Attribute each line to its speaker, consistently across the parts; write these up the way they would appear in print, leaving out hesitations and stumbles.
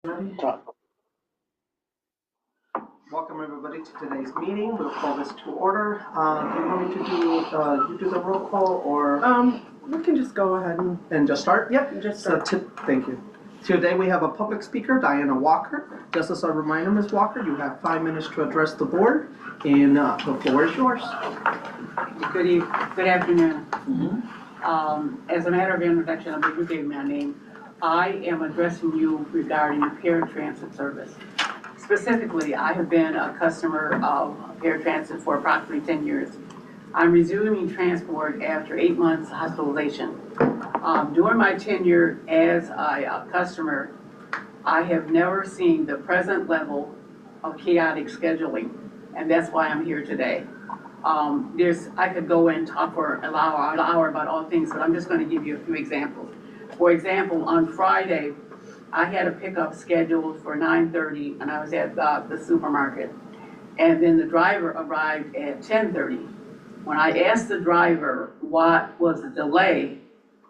Speaker 1: Welcome everybody to today's meeting. We'll call this to order. Do you want me to you do the roll call or?
Speaker 2: We can just go ahead
Speaker 1: And just start?
Speaker 2: Yep, just start.
Speaker 1: Thank you. Today we have a public speaker, Diana Walker. Just as a reminder, Ms. Walker, you have 5 minutes to address the board, and the floor is yours.
Speaker 3: Good afternoon. As a matter of introduction, I believe you gave me a name. I am addressing you regarding paratransit service. Specifically, I have been a customer of paratransit for approximately 10 years. I'm resuming transport after 8 months hospitalization. During my tenure as a customer, I have never seen the present level of chaotic scheduling, and that's why I'm here today. I could go and talk for an hour about all things, but I'm just going to give you a few examples. For example, on Friday, I had a pickup scheduled for 9:30, and I was at the supermarket. And then the driver arrived at 10:30. When I asked the driver what was the delay,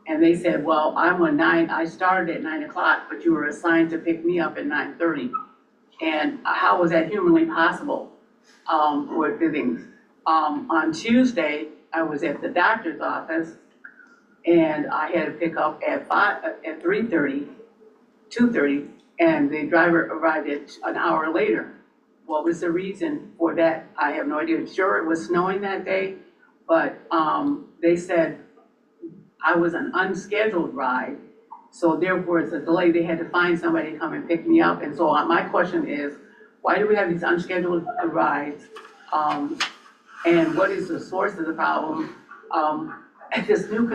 Speaker 3: and they said, well, I started at 9 o'clock, but you were assigned to pick me up at 9:30. And how was that humanly possible for the things? On Tuesday, I was at the doctor's office, and I had to pick up at 3:30, 2:30, and the driver arrived at an hour later. What was the reason for that? I have no idea. Sure, it was snowing that day, but they said I was an unscheduled ride, so therefore it's a delay. They had to find somebody to come and pick me up. And so my question is, why do we have these unscheduled rides? And what is the source of the problem? This new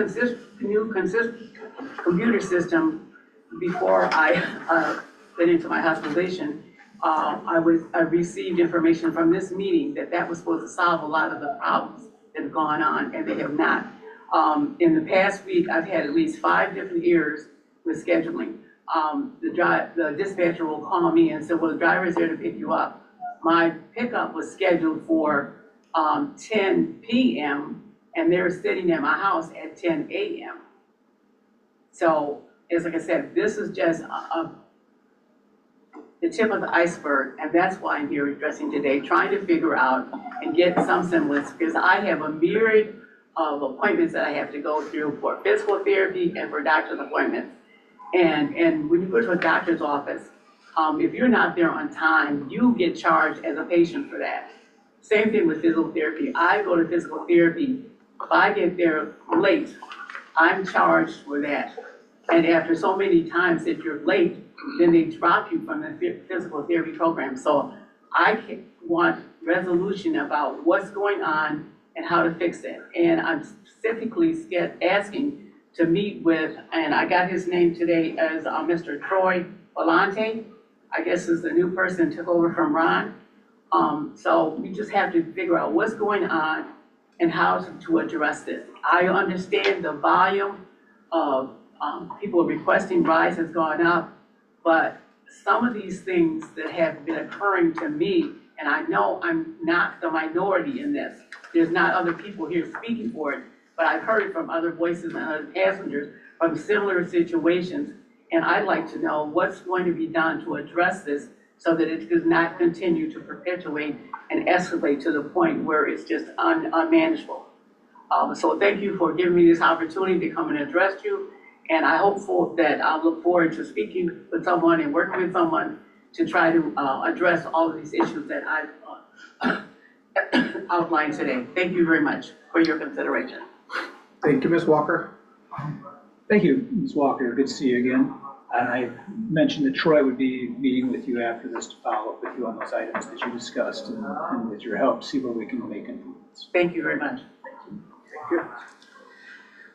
Speaker 3: computer system, before I went into my hospitalization, I received information from this meeting that was supposed to solve a lot of the problems that have gone on, and they have not. In the past week, I've had at least 5 different errors with scheduling. The dispatcher will call me and say, well, the driver's there to pick you up. My pickup was scheduled for 10 p.m. and they're sitting at my house at 10 a.m. So, like I said, this is just the tip of the iceberg, and that's why I'm here addressing today, trying to figure out and get some semblance, because I have a myriad of appointments that I have to go through for physical therapy and for doctor's appointments. And when you go to a doctor's office, if you're not there on time, you get charged as a patient for that. Same thing with physical therapy. I go to physical therapy. If I get there late, I'm charged for that. And after so many times that you're late, then they drop you from the physical therapy program. So I want resolution about what's going on and how to fix it. And I'm specifically asking to meet with, and I got his name today as Mr. Troy Valente. I guess is the new person who took over from Ron. So we just have to figure out what's going on and how to address this. I understand the volume of people requesting rides has gone up, but some of these things that have been occurring to me, and I know I'm not the minority in this. There's not other people here speaking for it, but I've heard it from other voices and other passengers from similar situations, and I'd like to know what's going to be done to address this so that it does not continue to perpetuate and escalate to the point where it's just unmanageable. So thank you for giving me this opportunity to come and address you. And I hope that I'll look forward to speaking with someone and working with someone to try to address all of these issues that I've outlined today. Thank you very much for your consideration.
Speaker 1: Thank you, Ms. Walker.
Speaker 4: Thank you, Ms. Walker. Good to see you again. I mentioned that Troy would be meeting with you after this to follow up with you on those items that you discussed and with your help, see where we can make improvements.
Speaker 3: Thank you very much.
Speaker 1: Thank you.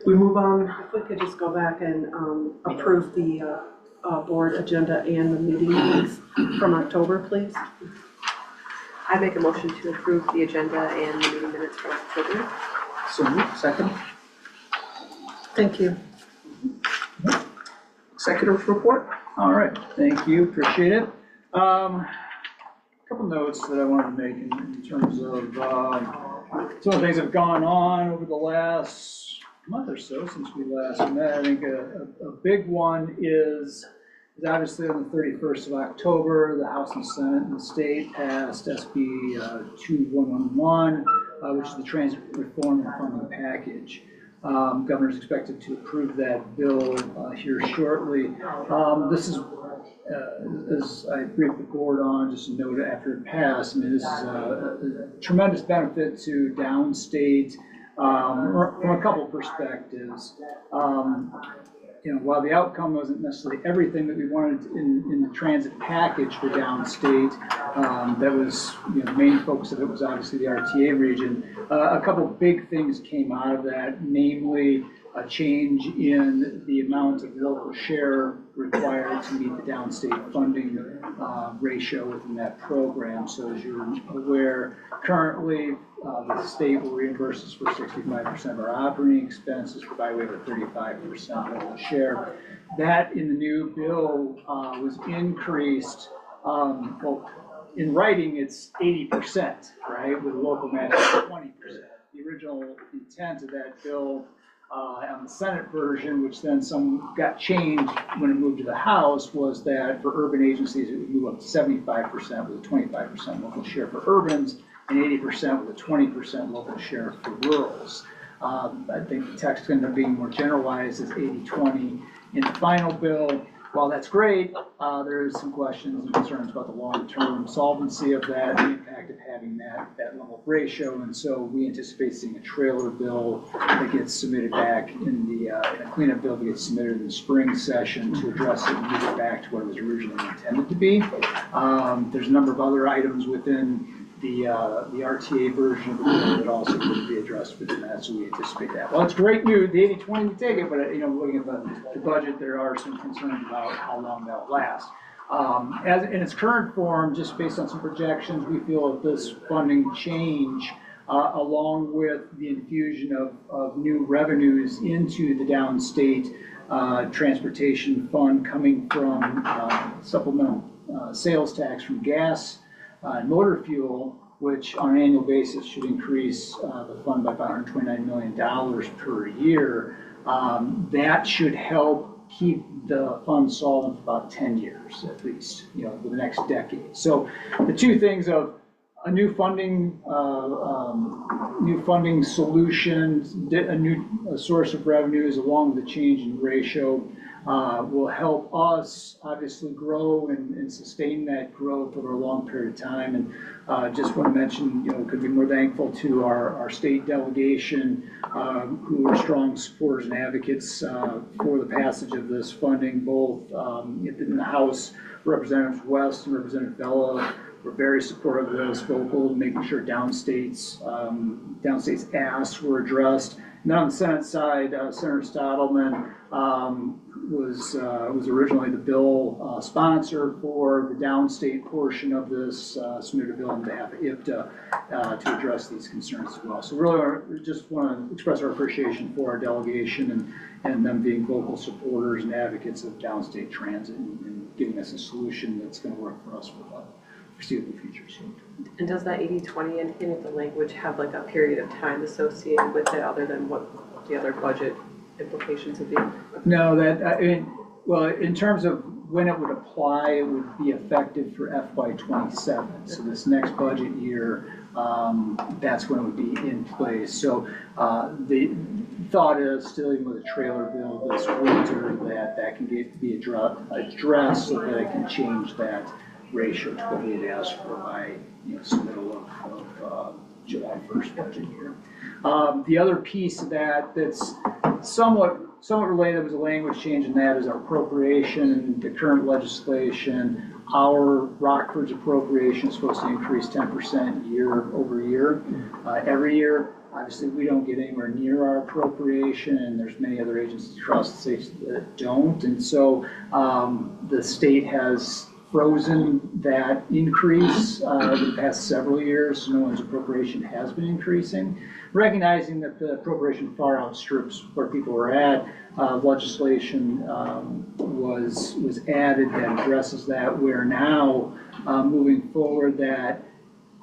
Speaker 1: We move on.
Speaker 2: If we could just go back and approve the board agenda and the meeting minutes from October, please.
Speaker 5: I make a motion to approve the agenda and the meeting minutes for October.
Speaker 1: So moved. Second.
Speaker 2: Thank you.
Speaker 1: Executive report.
Speaker 4: All right, thank you, appreciate it. A couple notes that I wanted to make in terms of some of the things that have gone on over the last month or so since we last met. I think a big one is is obviously on the 31st of October, the House and Senate and the state passed SB 2111, which is the transit reform and funding package. Governor's expected to approve that bill here shortly. This is, as I briefed the board on, just a note after it passed, I mean, this is a tremendous benefit to downstate from a couple perspectives. While the outcome wasn't necessarily everything that we wanted in the transit package for downstate, that was, the main focus of it was obviously the RTA region. A couple big things came out of that, namely a change in the amount of local share required to meet the downstate funding ratio within that program. So as you're aware, currently the state will reimburse us for 65% of our operating expenses by way of a 35% local share. That in the new bill was increased, well, in writing it's 80%, right, with local match at 20%. The original intent of that bill on the Senate version, which then some got changed when it moved to the House, was that for urban agencies it would move up to 75% with a 25% local share for urbans and 80% with a 20% local share for rurals. I think the text ended up being more generalized as 80-20 in the final bill. While that's great, there is some questions and concerns about the long-term solvency of that, the impact of having that level of ratio, and so we anticipate seeing a trailer bill that gets submitted back in the a cleanup bill that gets submitted in the spring session to address it and move it back to what it was originally intended to be. There's a number of other items within the RTA version of the bill that also could be addressed within that, so we anticipate that. Well, it's great news, the 80-20, we take it, but looking at the budget, there are some concerns about how long that'll last. As in its current form, just based on some projections, we feel that this funding change, along with the infusion of new revenues into the downstate transportation fund coming from supplemental sales tax from gas and motor fuel, which on an annual basis should increase the fund by about $129 million per year. That should help keep the fund solvent for about 10 years at least, for the next decade. So the two things of a new funding solution, a source of revenues along with the change in ratio will help us obviously grow and sustain that growth over a long period of time. And just want to mention, could be more thankful to our state delegation who are strong supporters and advocates for the passage of this funding, both in the House, Representative West and Representative Bella were very supportive of this, vocal, making sure downstate's asks were addressed. And then on the Senate side, Senator Stottleman was originally the bill sponsor for the downstate portion of this, submitted a bill on behalf of IPTA to address these concerns as well. So really just want to express our appreciation for our delegation and them being vocal supporters and advocates of downstate transit and giving us a solution that's going to work for us for the foreseeable future. So.
Speaker 5: And does that 80-20 in any of the language have like a period of time associated with it other than what the other budget implications would be?
Speaker 4: No, well, in terms of when it would apply, it would be effective for FY27. So this next budget year, that's when it would be in place. So the thought is still, even with a trailer bill this winter, that can be addressed so that it can change that ratio to what we had asked for by submittal of July 1st budget year. The other piece of that's somewhat related was a language change, and that is our appropriation. The current legislation, our Rockford's appropriation is supposed to increase 10% year over year, every year. Obviously, we don't get anywhere near our appropriation, and there's many other agencies across the state that don't. And so the state has frozen that increase over the past several years. So no one's appropriation has been increasing. Recognizing that the appropriation far outstrips where people were at, legislation was added that addresses that. Where now, moving forward, that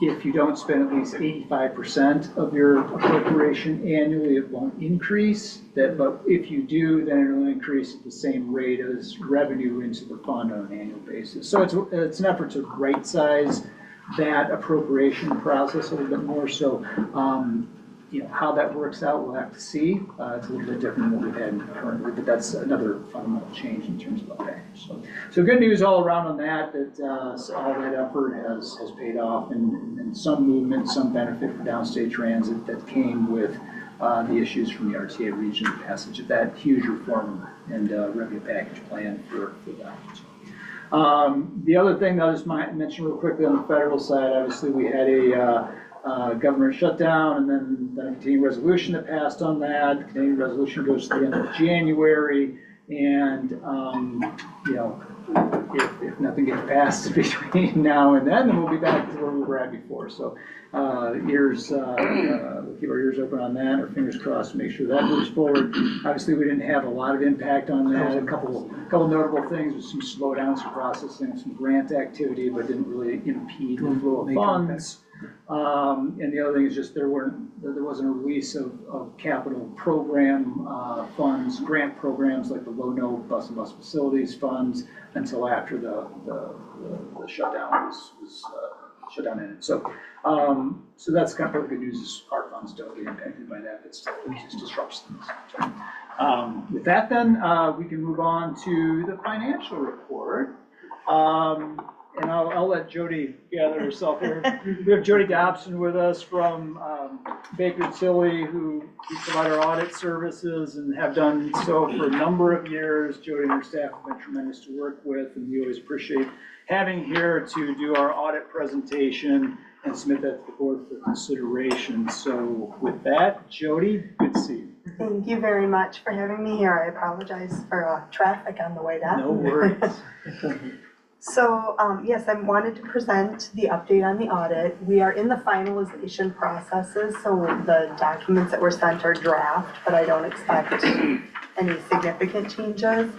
Speaker 4: if you don't spend at least 85% of your appropriation annually, it won't increase. But if you do, then it will increase at the same rate as revenue into the fund on an annual basis. So it's an effort to right-size that appropriation process a little bit more. So, how that works out, we'll have to see. It's a little bit different than what we've had currently, but that's another fundamental change in terms of our package. So good news all around on that, all that effort has paid off, and some movement, some benefit for downstate transit that came with the issues from the RTA region, the passage of that huge reform and revenue package plan for that. The other thing that I just might mention real quickly on the federal side, obviously we had a government shutdown and then a continuing resolution that passed on that. The continuing resolution goes to the end of January, and if nothing gets passed between now and then we'll be back to where we were at before. So we'll keep our ears open on that, our fingers crossed to make sure that moves forward. Obviously, we didn't have a lot of impact on that. A couple notable things with some slowdowns in processing, some grant activity, but didn't really impede the flow of funds. And the other thing is just there wasn't a release of capital program funds, grant programs like the low-no bus and bus facilities funds until after the shutdown was shutdown ended. So that's kind of the good news is our funds don't get impacted by that. It just disrupts things. With that, then we can move on to the financial report. And I'll let Jody gather herself here. We have Jody Dobson with us from Baker Tilly, who we provide our audit services and have done so for a number of years. Jody and her staff have been tremendous to work with, and we always appreciate having here to do our audit presentation and submit that to the board for consideration. So with that, Jody, good to see you.
Speaker 6: Thank you very much for having me here. I apologize for traffic on the way down.
Speaker 4: No worries.
Speaker 6: So, yes, I wanted to present the update on the audit. We are in the finalization processes, so the documents that were sent are draft, but I don't expect any significant changes.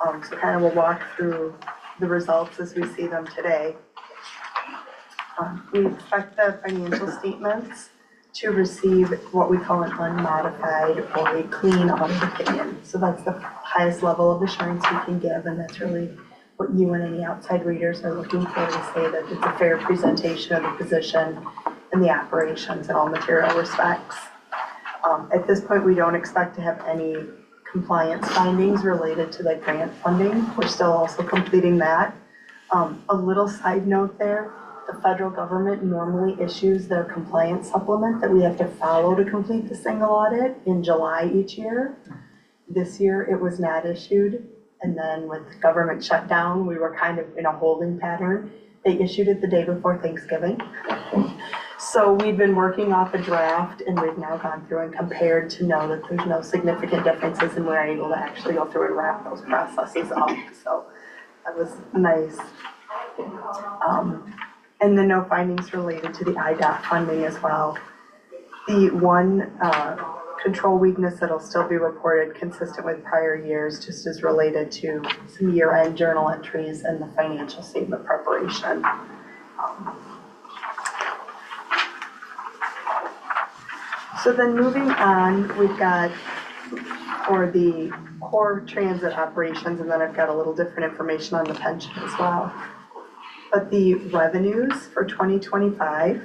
Speaker 6: So kind of we'll walk through the results as we see them today. We expect the financial statements to receive what we call an unmodified or a clean audit opinion. So that's the highest level of assurance we can give, and that's really what you and any outside readers are looking for, to say that it's a fair presentation of the position and the operations in all material respects. At this point, we don't expect to have any compliance findings related to the grant funding. We're still also completing that. A little side note there, the federal government normally issues their compliance supplement that we have to follow to complete the single audit in July each year. This year, it was not issued. And then with government shutdown, we were kind of in a holding pattern. They issued it the day before Thanksgiving. So we've been working off a draft, and we've now gone through and compared to know that there's no significant differences, and we're able to actually go through and wrap those processes up. So that was nice. And then no findings related to the IDOT funding as well. The one control weakness that'll still be reported consistent with prior years just is related to some year-end journal entries and the financial statement preparation. So then moving on, we've got for the core transit operations, and then I've got a little different information on the pension as well. But the revenues for 2025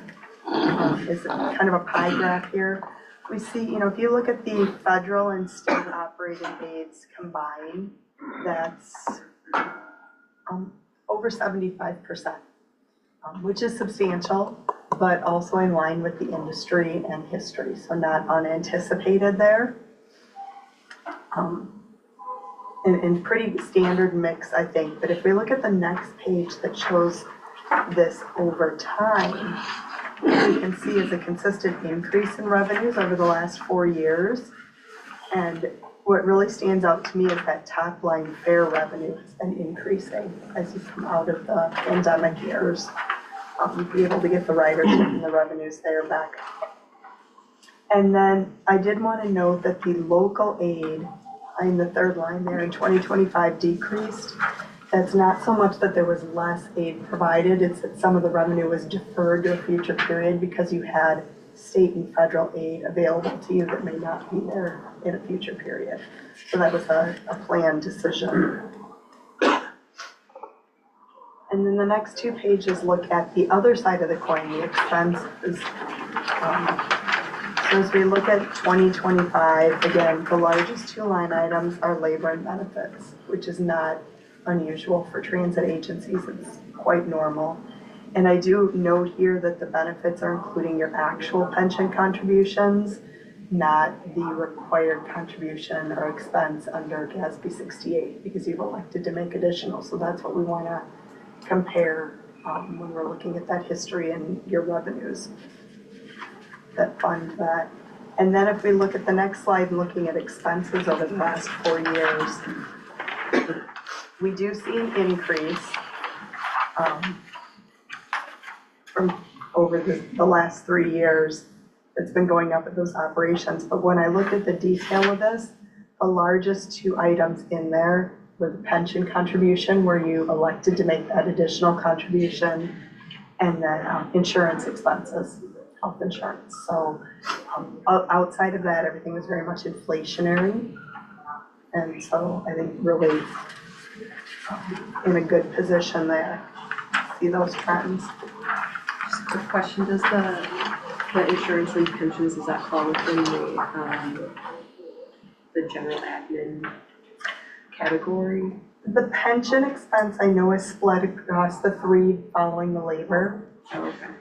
Speaker 6: is kind of a pie graph here. We see, if you look at the federal and state operating aids combined, that's over 75%, which is substantial, but also in line with the industry and history, so not unanticipated there. And pretty standard mix, I think. But if we look at the next page that shows this over time, what we can see is a consistent increase in revenues over the last 4 years. And what really stands out to me is that top line fare revenue has been increasing as you come out of the pandemic years. You'll be able to get the ridership and the revenues there back. And then I did want to note that the local aid in the third line there in 2025 decreased. That's not so much that there was less aid provided, it's that some of the revenue was deferred to a future period because you had state and federal aid available to you that may not be there in a future period. So that was a planned decision. And then the next two pages look at the other side of the coin, the expenses. So as we look at 2025, again, the largest two line items are labor and benefits, which is not unusual for transit agencies, it's quite normal. And I do note here that the benefits are including your actual pension contributions, not the required contribution or expense under GASB 68, because you've elected to make additional. So that's what we want to compare when we're looking at that history and your revenues that fund that. And then if we look at the next slide, looking at expenses over the last 4 years, we do see an increase from over the last 3 years. It's been going up at those operations. But when I looked at the detail of this, the largest two items in there were the pension contribution, where you elected to make that additional contribution, and then insurance expenses, health insurance. So outside of that, everything was very much inflationary. And so I think really in a good position there, see those trends.
Speaker 5: Just a quick question, does the insurance and pensions, does that fall within the general admin category?
Speaker 6: The pension expense I know is split across the three following the labor.
Speaker 5: Oh, okay.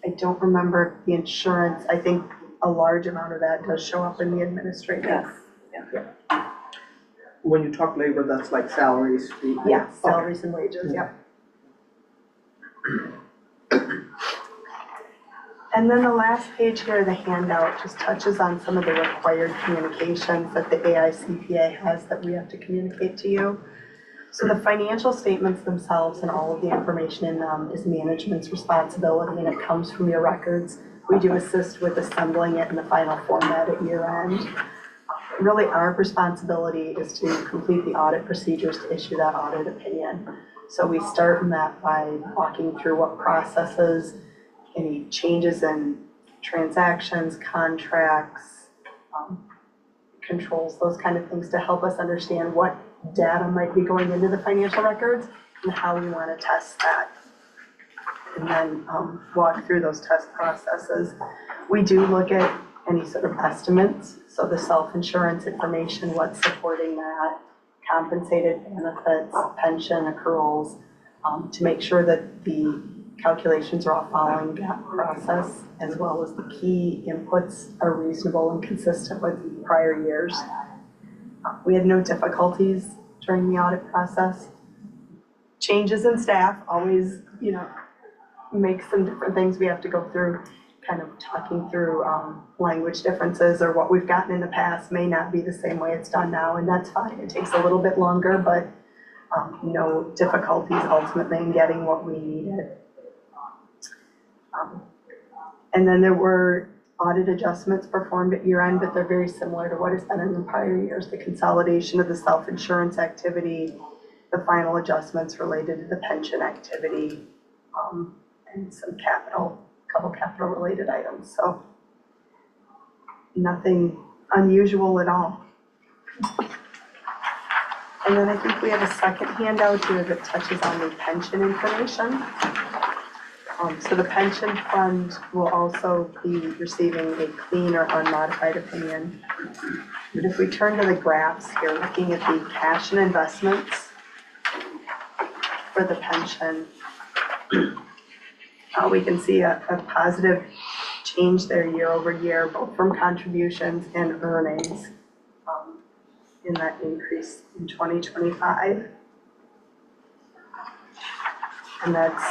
Speaker 6: I don't remember the insurance. I think a large amount of that does show up in the administrative.
Speaker 5: Yes.
Speaker 1: When you talk labor, that's like salaries?
Speaker 6: Yeah, salaries and wages, yep. And then the last page here, the handout, just touches on some of the required communications that the AICPA has that we have to communicate to you. So the financial statements themselves and all of the information in them is management's responsibility, and it comes from your records. We do assist with assembling it in the final format at year end. Really, our responsibility is to complete the audit procedures to issue that audit opinion. So we start in that by walking through what processes, any changes in transactions, contracts, controls, those kind of things, to help us understand what data might be going into the financial records and how we want to test that. And then walk through those test processes. We do look at any sort of estimates, so the self-insurance information, what's supporting that, compensated benefits, pension accruals, to make sure that the calculations are all following that process, as well as the key inputs are reasonable and consistent with prior years. We had no difficulties during the audit process. Changes in staff always, make some different things we have to go through, kind of talking through language differences, or what we've gotten in the past may not be the same way it's done now, and that's fine. It takes a little bit longer, but no difficulties ultimately in getting what we needed. And then there were audit adjustments performed at year end, but they're very similar to what has been in the prior years. The consolidation of the self-insurance activity, the final adjustments related to the pension activity, and some couple capital related items. So nothing unusual at all. And then I think we have a second handout here that touches on the pension information. So the pension fund will also be receiving a clean or unmodified opinion. But if we turn to the graphs here, looking at the cash and investments for the pension, we can see a positive change there year over year, both from contributions and earnings in that increase in 2025. And that's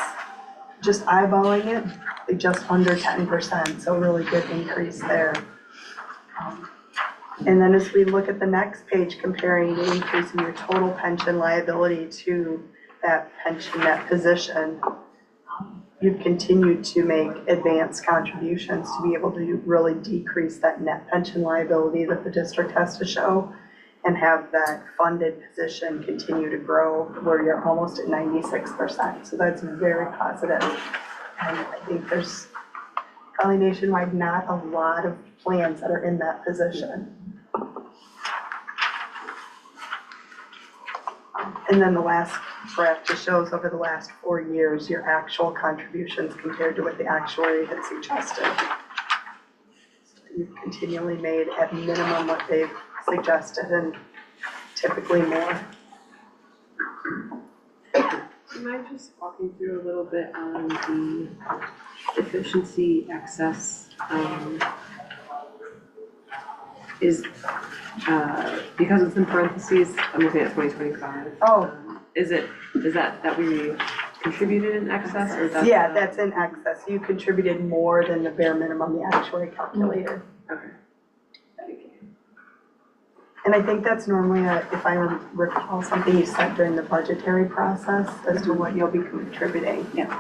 Speaker 6: just eyeballing it, just under 10%, so really good increase there. And then as we look at the next page, comparing the increase in your total pension liability to that pension net position, you've continued to make advanced contributions to be able to really decrease that net pension liability that the district has to show. and have that funded position continue to grow where you're almost at 96%. So that's very positive. And I think there's probably nationwide not a lot of plans that are in that position. And then the last graph just shows over the last 4 years, your actual contributions compared to what the actuary had suggested. So you've continually made at minimum what they've suggested and typically more.
Speaker 5: Do you mind just walking through a little bit on the efficiency excess? Is, because it's in parentheses, I'm looking at 2025.
Speaker 6: Oh.
Speaker 5: Is that we contributed in excess or that's?
Speaker 6: Yeah, that's in excess. You contributed more than the bare minimum the actuary calculated.
Speaker 5: Okay. Thank you.
Speaker 6: And I think that's normally, if I recall, something you said during the budgetary process as to what you'll be contributing.
Speaker 3: Yeah.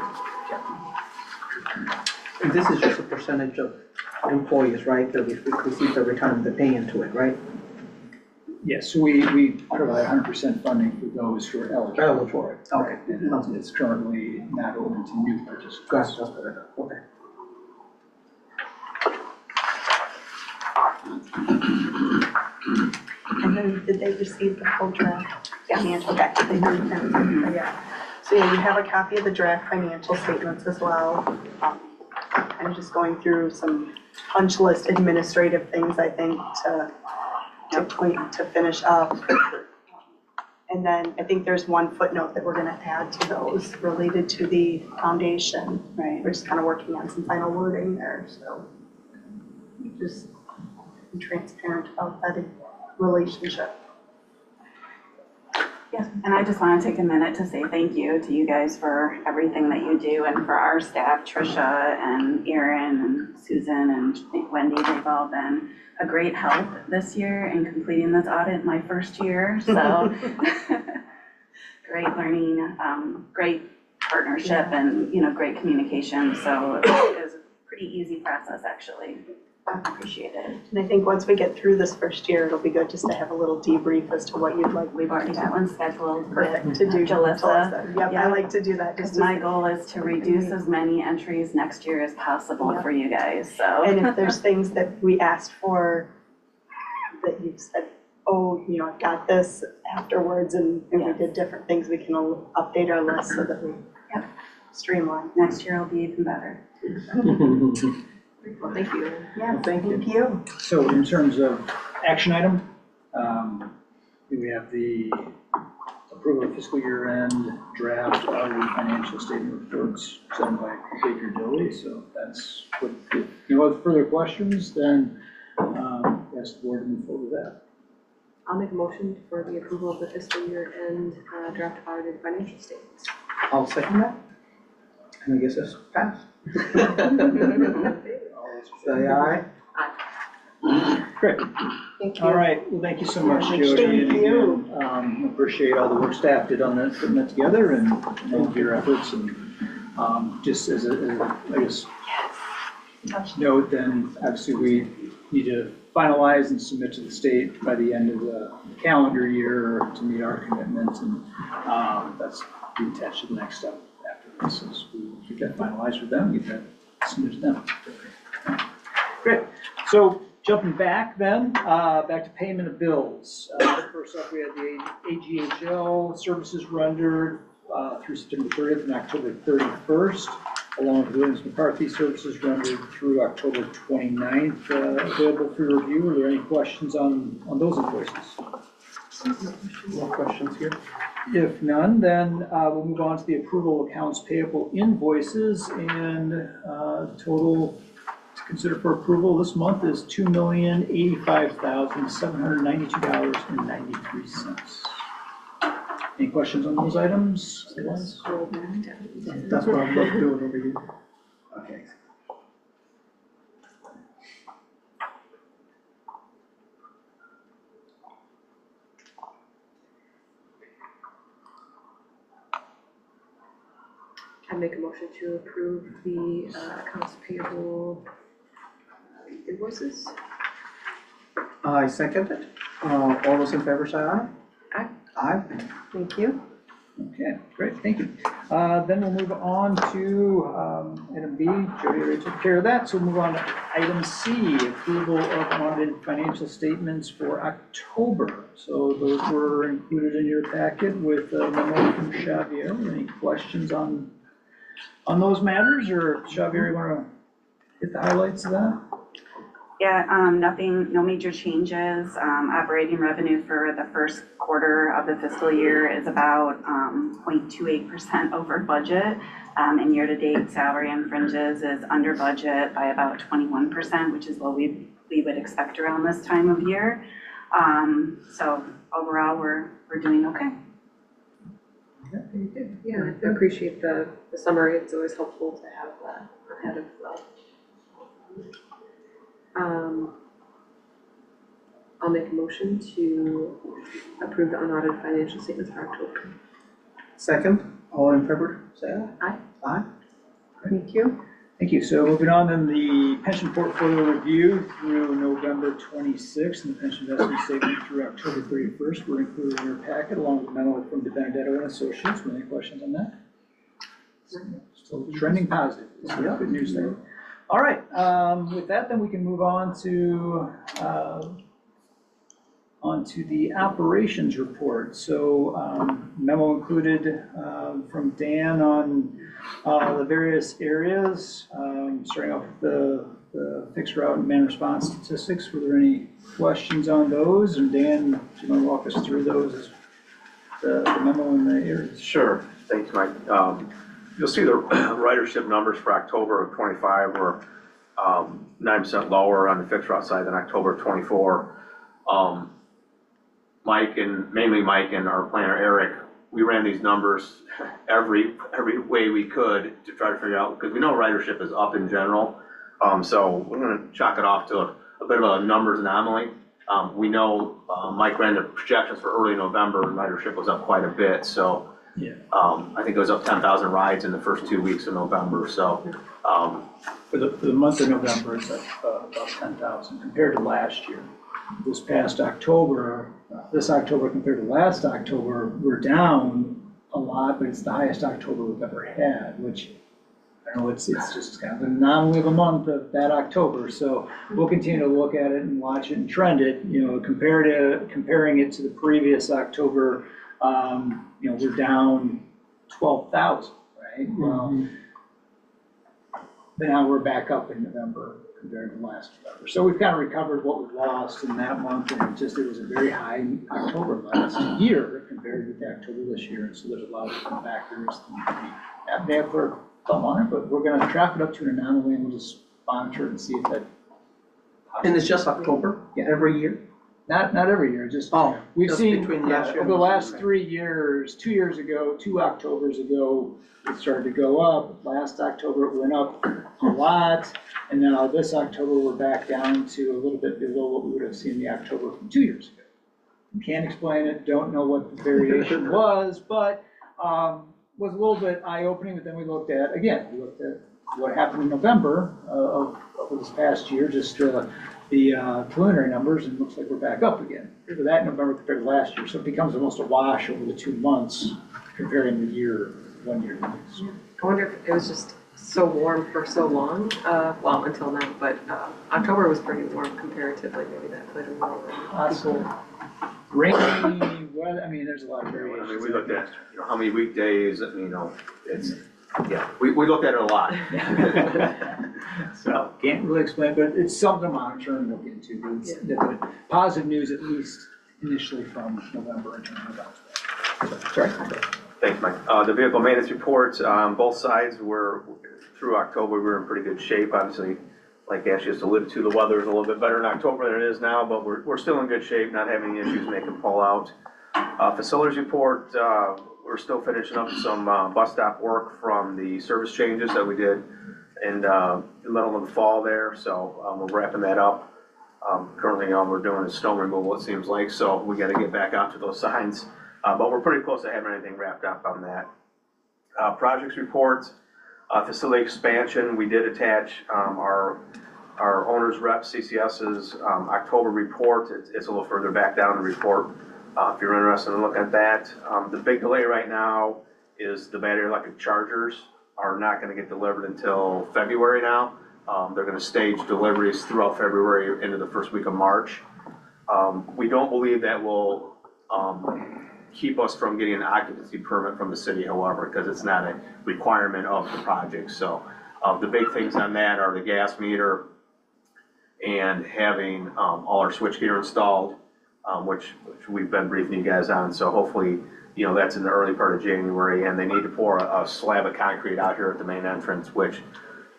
Speaker 1: And this is just a percentage of employees, right, that we receive every time they pay into it, right?
Speaker 4: Yes, we provide 100% funding for those who are eligible for it.
Speaker 1: Okay.
Speaker 4: And it's currently not open to new participants.
Speaker 1: Gotcha, that's what I thought, okay.
Speaker 6: And then did they receive the full draft? Financial, okay. They did, yeah. So yeah, you have a copy of the draft financial statements as well. I'm just going through some punch list administrative things, I think, to finish up. And then I think there's one footnote that we're gonna add to those related to the foundation.
Speaker 3: Right.
Speaker 6: We're just kind of working on some final wording there, so just be transparent about that relationship.
Speaker 7: Yes, and I just want to take a minute to say thank you to you guys for everything that you do and for our staff, Tricia and Erin and Susan and Wendy. They've all been a great help this year in completing this audit, my first year, so great learning, great partnership and, great communication. So it was a pretty easy process, actually. I appreciate it.
Speaker 6: And I think once we get through this first year, it'll be good just to have a little debrief as to what you'd like.
Speaker 7: We've already got one scheduled.
Speaker 6: Perfect to do.
Speaker 7: Jalissa.
Speaker 6: Yep, I like to do that.
Speaker 7: Because
Speaker 6: Just
Speaker 7: my goal is to reduce as many entries next year as possible for you guys, so.
Speaker 6: And if there's things that we asked for that you've said, oh, I've got this afterwards, and we did different things, we can update our list so that we streamline.
Speaker 7: Next year will be even better.
Speaker 5: Well, thank you.
Speaker 6: Yeah,
Speaker 1: Thank you.
Speaker 6: thank you.
Speaker 4: So in terms of action item, we have the approval of fiscal year end draft audited financial statement reports presented by Baker Dilly. So that's what, if no other further questions, then ask the board to move forward with that.
Speaker 5: I'll make a motion for the approval of the fiscal year end draft audited financial statements.
Speaker 1: I'll second that. And I guess that's passed. Say aye.
Speaker 4: Great.
Speaker 6: Thank you.
Speaker 4: All right. Well, thank you so much, Jody.
Speaker 6: Thank you.
Speaker 4: And again, appreciate all the work staff did on that, putting that together, and all of your efforts. And just as a I guess, note, then obviously we need to finalize and submit to the state by the end of the calendar year to meet our commitments, and that's be attached to the next step after this. Is we get that finalized with them, get that submitted to them. Great. So jumping back then, back to payment of bills. First up, we had the AGHL services rendered through September 30th and October 31st, along with Williams McCarthy services rendered through October 29th, available for review. Are there any questions on those invoices?
Speaker 1: No questions here.
Speaker 4: If none, then we'll move on to the approval of accounts payable invoices, and total to consider for approval this month is $2,085,792.93. Any questions on those items?
Speaker 1: That's what I'm doing over here. Okay.
Speaker 5: I make a motion to approve the accounts payable invoices.
Speaker 1: I second it. All those in favor say aye.
Speaker 5: Aye.
Speaker 1: Aye.
Speaker 2: Thank you.
Speaker 4: Okay, great, thank you. Then we'll move on to item B. Jody already took care of that, so we'll move on to item C, approval of audited financial statements for October. So those were included in your packet with a memo from Xavier. Any questions on those matters, or Xavier, you want to hit the highlights of that?
Speaker 7: Yeah, nothing, no major changes. Operating revenue for the first quarter of the fiscal year is about 0.28% over budget. And year-to-date salary and fringes is under budget by about 21%, which is what we would expect around this time of year. So overall, we're doing okay.
Speaker 5: Yeah, I appreciate the summary. It's always helpful to have that ahead of I'll make a motion to approve the unaudited financial statements for October.
Speaker 1: Second, all in favor say aye.
Speaker 5: Aye.
Speaker 1: Aye.
Speaker 2: Thank you.
Speaker 4: Thank you. So moving on, then the pension portfolio review through November 26th and the pension investment statement through October 31st were included in your packet along with a memo from DeBenedetto and Associates. Any questions on that? Still trending positive.
Speaker 1: Yeah.
Speaker 4: Good news there. All right, with that, then we can move on to the operations report. So memo included from Dan on the various areas, starting off with the fixed route and man response statistics. Were there any questions on those? And Dan, do you want to walk us through those, the memo in the areas?
Speaker 8: Sure, thanks, Mike. You'll see the ridership numbers for October of 25 were 9% lower on the fixed route side than October of 24. Mainly Mike and our planner Eric, we ran these numbers every way we could to try to figure out, because we know ridership is up in general. So we're going to chalk it off to a bit of a numbers anomaly. We know Mike ran the projections for early November and ridership was up quite a bit. So
Speaker 4: Yeah.
Speaker 8: I think it was up 10,000 rides in the first 2 weeks of November. So
Speaker 4: For the month of November, it's at about 10,000 compared to last year. This past October, this October compared to last October, we're down a lot, but it's the highest October we've ever had, which I don't know, it's just kind of an anomaly of a month of that October. So we'll continue to look at it and watch it and trend it, comparing it to the previous October, we're down 12,000, right? But now we're back up in November compared to last November. So we've kind of recovered what we lost in that month, and it was a very high October last year compared with the October this year. And so there's a lot of different factors that may have come on it, but we're going to chalk it up to an anomaly, and we'll just monitor it and see if that.
Speaker 1: And it's just October every year?
Speaker 4: Not every year, just we've
Speaker 1: just
Speaker 4: seen
Speaker 1: between last year
Speaker 4: over the
Speaker 1: and
Speaker 4: last
Speaker 1: this
Speaker 4: 3 years, 2 years ago, 2 Octobers ago, it started to go up. Last October it went up a lot, and now this October we're back down to a little bit below what we would have seen the October from 2 years ago. Can't explain it, don't know what the variation was, but was a little bit eye-opening. But then we looked at what happened in November of this past year, just the preliminary numbers, and it looks like we're back up again for that November compared to last year. So it becomes almost a wash over the 2 months comparing the 1 year.
Speaker 5: I wonder if it was just so warm for so long, well, until now, but October was pretty warm comparatively. Maybe that played a role in people.
Speaker 4: Rainy weather, there's a lot of variations.
Speaker 8: we looked at how many weekdays, we looked at it a lot.
Speaker 4: So can't really explain, but it's something to monitor and look into. But positive news, at least initially from November in terms of bounce back. Sorry.
Speaker 8: Thanks, Mike. The vehicle maintenance reports on both sides were, through October, we were in pretty good shape. Obviously, like Ashley just alluded to, the weather is a little bit better in October than it is now, but we're still in good shape, not having any issues making pull out. Facilities report, we're still finishing up some bus stop work from the service changes that we did in the middle of the fall there, so we're wrapping that up. Currently, all we're doing is snow removal, it seems like, so we got to get back out to those signs. But we're pretty close to having anything wrapped up on that. Projects reports, facility expansion, we did attach our our owner's rep, CCS's October report. It's a little further back down the report if you're interested in looking at that. The big delay right now is the battery electric chargers are not going to get delivered until February now. They're going to stage deliveries throughout February into the first week of March. We don't believe that will keep us from getting an occupancy permit from the city, however, because it's not a requirement of the project. So the big things on that are the gas meter and having all our switchgear installed, which we've been briefing you guys on. So hopefully, you know, that's in the early part of January, and they need to pour a slab of concrete out here at the main entrance, which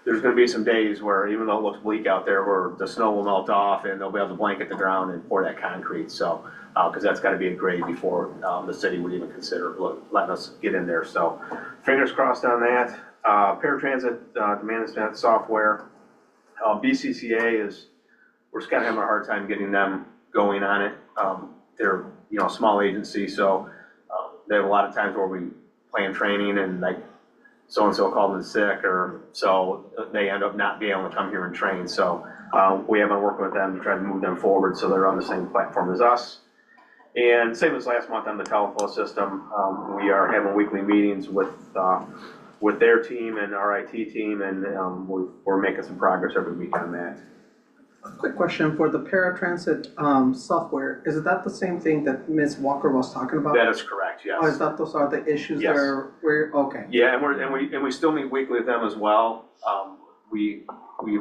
Speaker 8: there's gonna be some days where, even though it looks bleak out there, where the snow will melt off and they'll be able to blanket the ground and pour that concrete. So, cause that's gotta be a grade before the city would even consider letting us get in there. So fingers crossed on that. Paratransit management software, BCCA we're just kind of having a hard time getting them going on it. They're, you know, a small agency, so they have a lot of times where we plan training and like so-and-so called in sick, or so they end up not being able to come here and train. So we have been working with them to try to move them forward so they're on the same platform as us. And same as last month on the telephone system, we are having weekly meetings with their team and our IT team, and we're making some progress every week on that.
Speaker 1: Quick question for the paratransit software, is that the same thing that Ms. Walker was talking about?
Speaker 8: That is correct, yes.
Speaker 1: Oh, is that those are the issues
Speaker 8: Yes.
Speaker 1: okay.
Speaker 8: Yeah, and we still meet weekly with them as well. We've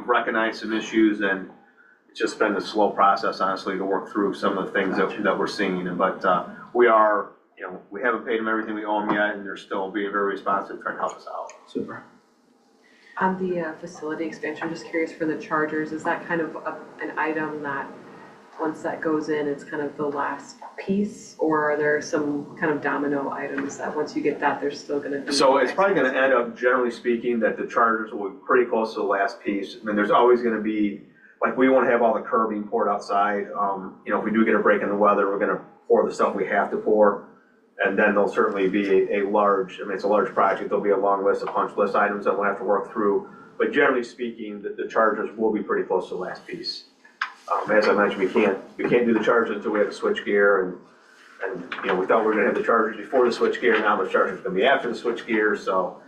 Speaker 8: recognized some issues, and it's just been a slow process, honestly, to work through some of the things that we're seeing. But we are, you know, we haven't paid them everything we owe them yet, and they're still being very responsive, trying to help us out.
Speaker 1: Super.
Speaker 5: On the facility expansion, just curious for the chargers, is that kind of an item that, once that goes in, it's kind of the last piece? Or are there some kind of domino items that once you get that, there's still gonna be?
Speaker 8: So it's probably gonna end up, generally speaking, that the chargers will be pretty close to the last piece. I mean, there's always gonna be, like, we won't have all the curbing poured outside. You know, if we do get a break in the weather, we're gonna pour the stuff we have to pour. And then there'll certainly be a large, I mean, it's a large project, there'll be a long list of punch list items that we'll have to work through. But generally speaking, the chargers will be pretty close to the last piece. As I mentioned, we can't do the chargers until we have the switch gear, and you know, we thought we were gonna have the chargers before the switch gear, now the chargers are gonna be after the switch gear. So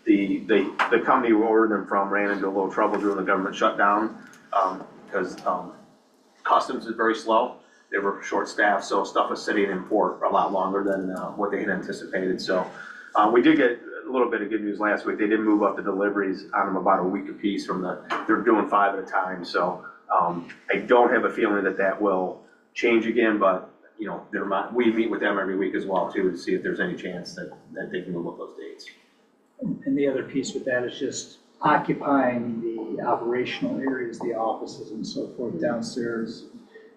Speaker 8: the company we ordered them from ran into a little trouble during the government shutdown, because customs is very slow. They were short-staffed, so stuff was sitting in port a lot longer than what they had anticipated. So we did get a little bit of good news last week. They did move up the deliveries on them about a week apiece they're doing 5 at a time. So I don't have a feeling that will change again, but you know, we meet with them every week as well too, to see if there's any chance that they can move up those dates.
Speaker 4: And the other piece with that is just occupying the operational areas, the offices and so forth downstairs.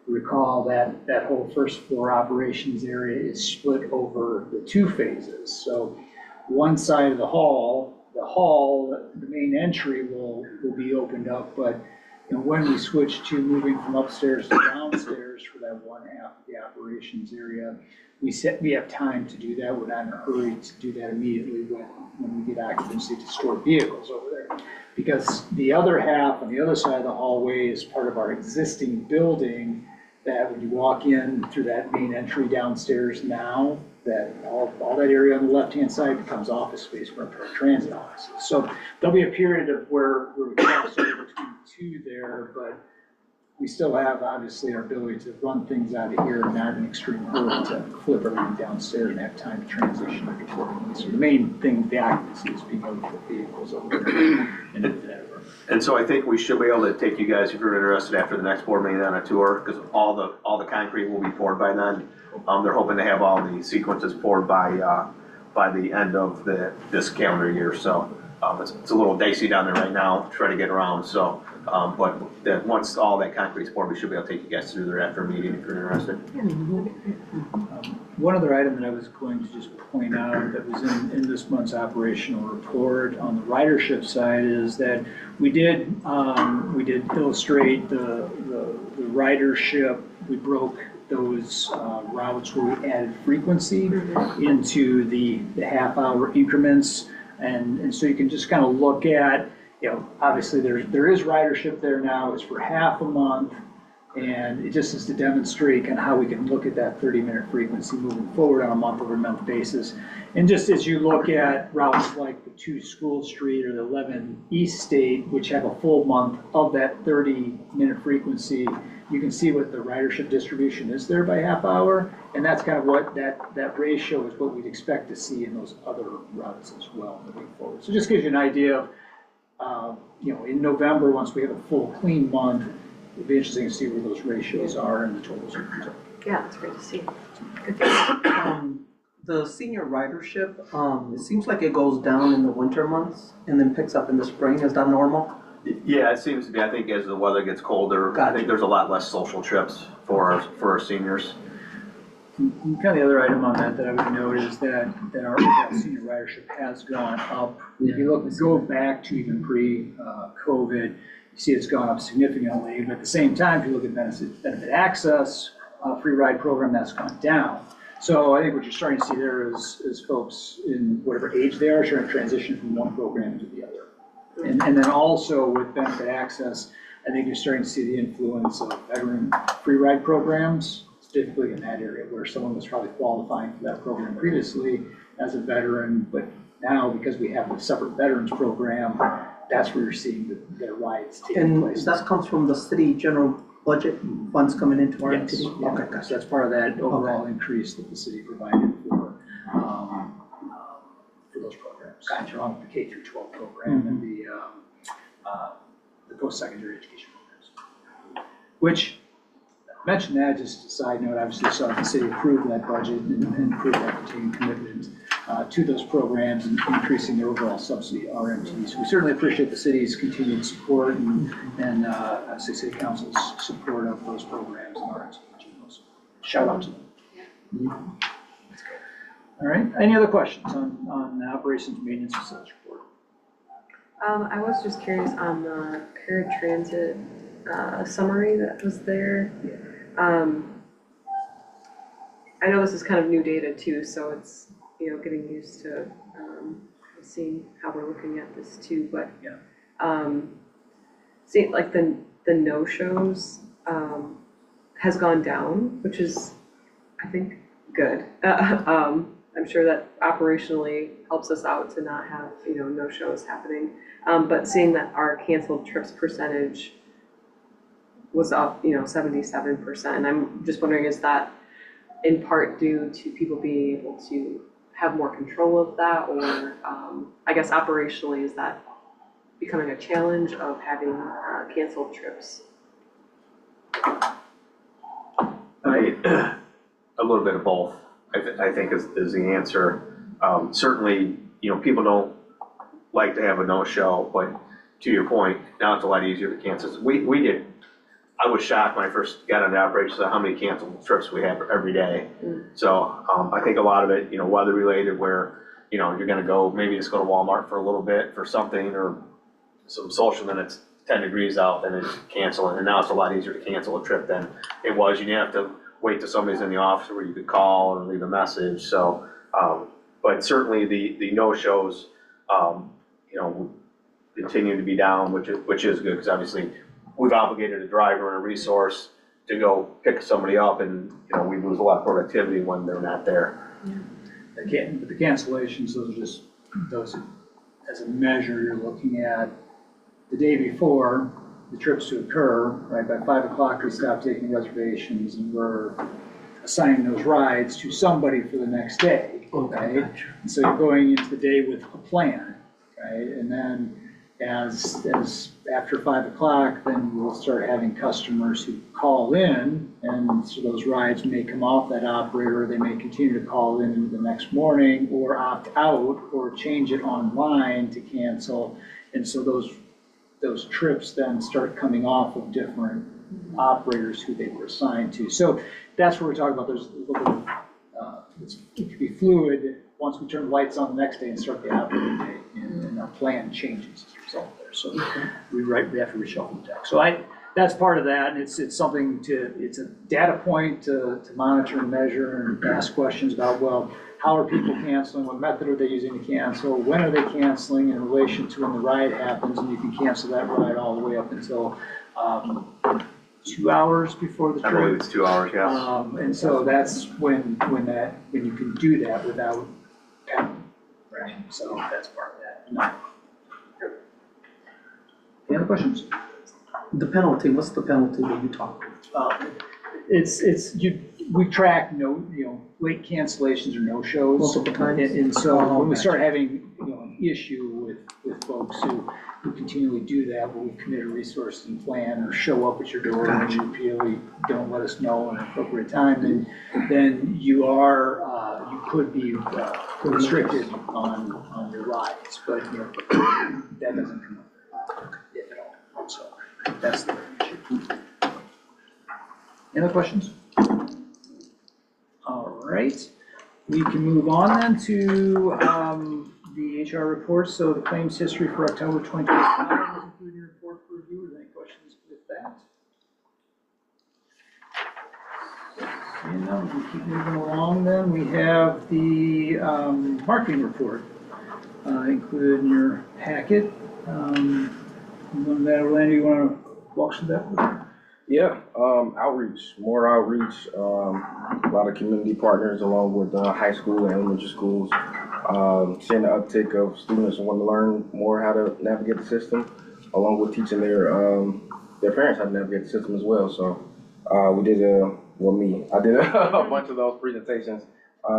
Speaker 4: Recall that whole first floor operations area is split over the 2 phases. So one side of the hall, the main entry will be opened up, but you know, when we switch to moving from upstairs to downstairs for that one half of the operations area, we have time to do that. We're not in a hurry to do that immediately when we get occupancy to store vehicles over there. Because the other half on the other side of the hallway is part of our existing building, that when you walk in through that main entry downstairs now, that all that area on the left-hand side becomes office space for our transit offices. So there'll be a period of where we cross over between 2 there, but we still have obviously our ability to run things out of here, not in extreme hurry to flip everything downstairs and have time to transition accordingly. So the main thing with the occupancy is being able to put vehicles over there.
Speaker 8: And so I think we should be able to take you guys, if you're interested, after the next board meeting on a tour, because all the concrete will be poured by then. They're hoping to have all the sequences poured by the end of this calendar year. So it's a little dicey down there right now, try to get around. So, but once all that concrete's poured, we should be able to take you guys through there after a meeting if you're interested.
Speaker 4: One other item that I was going to just point out that was in this month's operational report on the ridership side is that we did illustrate the ridership. We broke those routes where we added frequency into the half-hour increments, and so you can just kind of look at, obviously there is ridership there now, it's for half a month. And it just is to demonstrate kind of how we can look at that 30-minute frequency moving forward on a month-over-month basis. And just as you look at routes like the 2 School Street or the 11 East State, which have a full month of that 30-minute frequency, you can see what the ridership distribution is there by half hour. And that's kind of what that ratio is what we'd expect to see in those other routes as well moving forward. So just gives you an idea of, in November, once we have a full clean month, it'll be interesting to see where those ratios are and the totals are.
Speaker 5: Yeah, that's great to see.
Speaker 1: The senior ridership, it seems like it goes down in the winter months and then picks up in the spring. Is that normal?
Speaker 8: Yeah, it seems to be. I think as the weather gets colder, I
Speaker 1: Gotcha.
Speaker 8: think there's a lot less social trips for our seniors.
Speaker 4: And kind of the other item on that I would note is that our overall senior ridership has gone up. If you go back to even pre-COVID, you see it's gone up significantly. But at the same time, if you look at benefit access, free ride program, that's gone down. So I think what you're starting to see there is folks in whatever age they are trying to transition from one program to the other. And then also with benefit access, I think you're starting to see the influence of veteran free ride programs, specifically in that area where someone was probably qualifying for that program previously as a veteran, but now because we have a separate veterans program, that's where you're seeing the rides taking place.
Speaker 1: And that comes from the city general budget funds coming into our
Speaker 4: Yes.
Speaker 1: entity?
Speaker 4: Yeah.
Speaker 1: Okay,
Speaker 4: So
Speaker 1: gotcha.
Speaker 4: that's part of that overall increase that the city provided for those programs. Gotcha. On the K through 12 program and the post-secondary education programs. Which, I mentioned that, just a side note, obviously saw the city approve that budget and approve that continuing commitment to those programs and increasing their overall subsidy RMTs. We certainly appreciate the city's continued support and city council's support of those programs and RMTs. So shout out to them. All right, any other questions on the operations maintenance facilities report?
Speaker 5: I was just curious on the paratransit summary that was there. I know this is kind of new data too, so it's, getting used to seeing how we're looking at this too, but see, like the no-shows has gone down, which is, I think, good. I'm sure that operationally helps us out to not have, no-shows happening. But seeing that our canceled trips percentage was up, 77%, and I'm just wondering, is that in part due to people being able to have more control of that, or I guess operationally, is that becoming a challenge of having canceled trips?
Speaker 8: A little bit of both, I think is the answer. Certainly, people don't like to have a no-show, but to your point, now it's a lot easier to cancel. I was shocked when I first got into operations at how many canceled trips we have every day. So I think a lot of it, weather related, where, you're gonna go, maybe just go to Walmart for a little bit for something or some social, then it's 10 degrees out, then it's canceling. And now it's a lot easier to cancel a trip than it was. You didn't have to wait till somebody's in the office where you could call or leave a message. So, but certainly the no-shows, continue to be down, which is good, because obviously we've obligated a driver and a resource to go pick somebody up, and we lose a lot of productivity when they're not there.
Speaker 4: But the cancellations, those are just those as a measure. You're looking at the day before the trips to occur, right? By 5 o'clock, we stop taking reservations and we're assigning those rides to somebody for the next day, right? And so you're going into the day with a plan, right? And then as after 5 o'clock, then we'll start having customers who call in, and so those rides may come off that operator, they may continue to call in the next morning or opt out or change it online to cancel. And so those trips then start coming off of different operators who they were assigned to. So that's where we're talking about, there's a little bit of, it could be fluid once we turn the lights on the next day and start the operating day, and our plan changes as a result there. So we have to reshuffle the deck. So that's part of that, and it's something it's a data point to monitor and measure and ask questions about, well, how are people canceling, what method are they using to cancel, when are they canceling in relation to when the ride happens, and you can cancel that ride all the way up until 2 hours before the
Speaker 8: I believe
Speaker 4: trip.
Speaker 8: it's 2 hours, yes.
Speaker 4: And so that's when you can do that without penalty, right? So that's part of that. No. Any other questions?
Speaker 1: The penalty, what's the penalty that you talk?
Speaker 4: We track late cancellations or no-shows.
Speaker 1: Multiple times?
Speaker 4: And so
Speaker 1: Oh,
Speaker 4: when we
Speaker 1: gotcha.
Speaker 4: start having, an issue with folks who continually do that, where we've committed resources and plan or show up at your door and you really don't let us know at an appropriate time, then you could be restricted on your rides, but, that doesn't come up if at all, so that's the issue. Any other questions? All right, we can move on then to the HR report. So the claims history for October 2025 is included in your report for review. Are there any questions with that? Seeing none, we keep moving along then. We have the marketing report included in your packet. Orlando, you want to walk through that?
Speaker 9: Yeah, outreach, more outreach, a lot of community partners along with high school and elementary schools. Seeing the uptick of students who want to learn more how to navigate the system, along with teaching their parents how to navigate the system as well. So I did a bunch of those presentations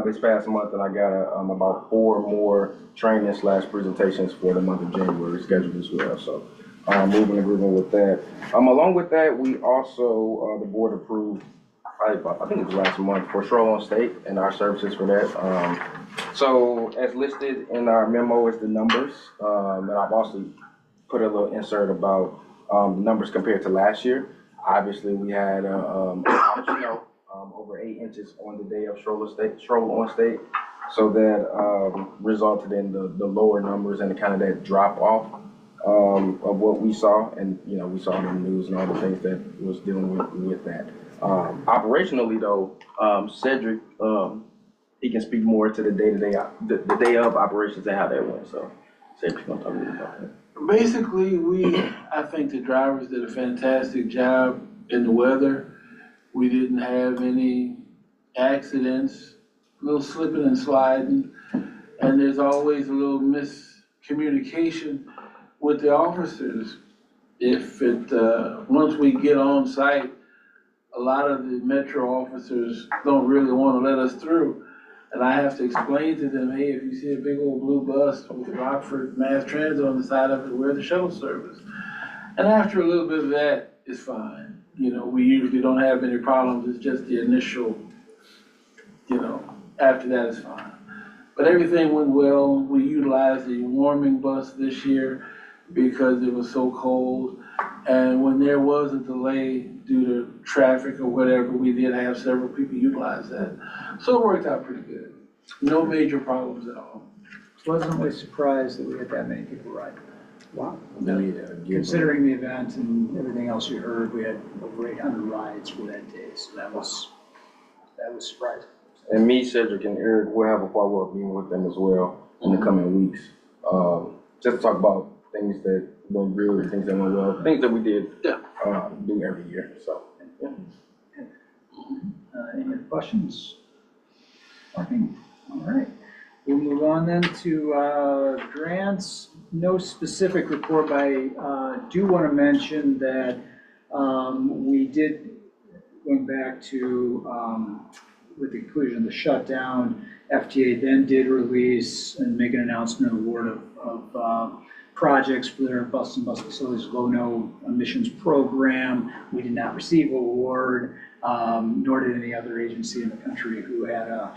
Speaker 9: this past month, and I got about 4 more training/presentations for the month of January scheduled as well. So moving and grooving with that. Along with that, we also, the board approved, I think it was last month, for Stroll on State and our services for that. So as listed in our memo is the numbers, and I've also put a little insert about the numbers compared to last year. Obviously, we had over 8 inches on the day of Stroll on State, so that resulted in the lower numbers and kind of that drop off of what we saw, and we saw in the news and all the things that was dealing with that. Operationally though, Cedric, he can speak more to the day of operations and how that went. So Cedric's gonna talk a little about that.
Speaker 10: Basically, I think the drivers did a fantastic job in the weather. We didn't have any accidents, a little slipping and sliding, and there's always a little miscommunication with the officers. Once we get on site, a lot of the metro officers don't really want to let us through. And I have to explain to them, hey, if you see a big old blue bus with Rockford Mass Transit on the side of it, we're the shuttle service. And after a little bit of that, it's fine. We usually don't have any problems. It's just the initial, after that it's fine. But everything went well. We utilized the warming bus this year because it was so cold. And when there was a delay due to traffic or whatever, we did have several people utilize that. So it worked out pretty good. No major problems at all.
Speaker 4: Pleasantly surprised that we had that many people ride.
Speaker 1: Wow.
Speaker 4: Considering the event and everything else you heard, we had over 800 rides for that day, so that was surprising.
Speaker 9: And me, Cedric, and Eric will have a follow-up meeting with them as well in the coming weeks. Just to talk about things that went good, things that went well, things that we did do every year. So, yeah.
Speaker 4: Any other questions? Parking? All right. We'll move on then to grants. No specific report, but I do want to mention that we did, going back to with the conclusion of the shutdown, FTA then did release and make an announcement of award of projects for their bus and bus facilities low-no emissions program. We did not receive an award, nor did any other agency in the country who had a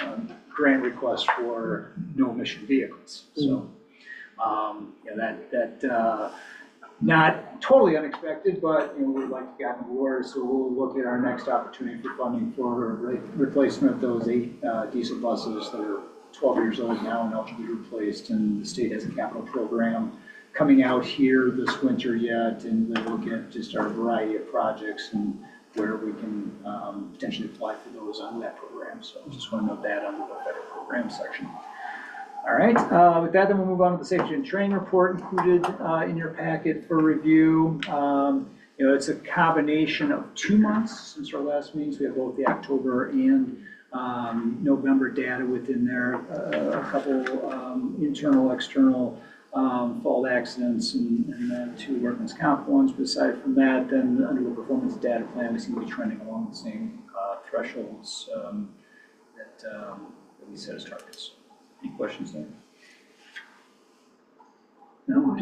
Speaker 4: grant request for no emission vehicles. So, that not totally unexpected, but we'd like to get an award, so we'll look at our next opportunity for funding for replacement of those 8 diesel buses that are 12 years old now and ought to be replaced. And the state has a capital program coming out here this winter yet, and we'll look at just our variety of projects, and where we can potentially apply for those on that program. So I just want to note that under the federal program section. All right, with that, then we'll move on to the safety and training report included in your packet for review. It's a combination of 2 months since our last meetings. We have both the October and November data within there, a couple internal, external fault accidents, and then 2 workman's comp ones. But aside from that, then under the performance data plan, we seem to be trending along the same thresholds that we set as targets. Any questions there? No,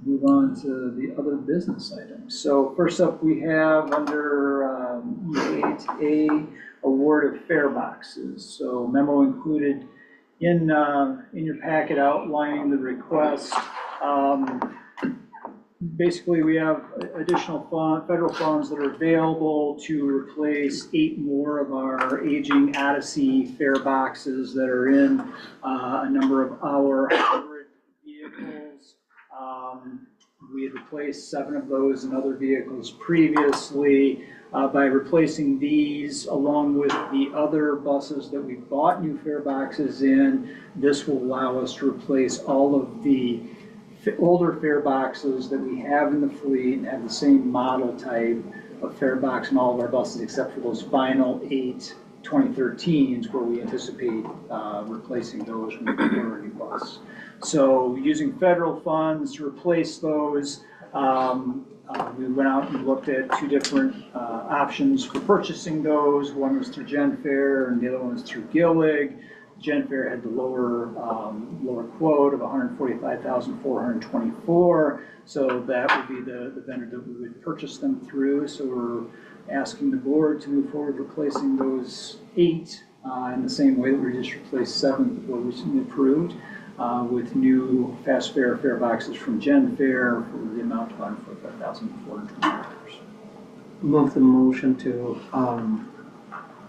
Speaker 4: move on to the other business items. So first up, we have under E8A award of fare boxes. So memo included in your packet outlining the request. Basically, we have additional federal funds that are available to replace 8 more of our aging Odyssey fare boxes that are in a number of our hybrid vehicles. We had replaced 7 of those in other vehicles previously. By replacing these along with the other buses that we bought new fare boxes in, this will allow us to replace all of the older fare boxes that we have in the fleet and have the same model type of fare box in all of our buses except for those final 8 2013s where we anticipate replacing those when we order a new bus. So using federal funds to replace those, we went out and looked at 2 different options for purchasing those. One was through GenFare and the other one was through Gillig. GenFare had the lower quote of $145,424, so that would be the vendor that we would purchase them through. So we're asking the board to move forward replacing those 8 in the same way that we just replaced 7 that were recently approved with new fast fare boxes from GenFare for the amount of $145,420.
Speaker 1: Move the motion to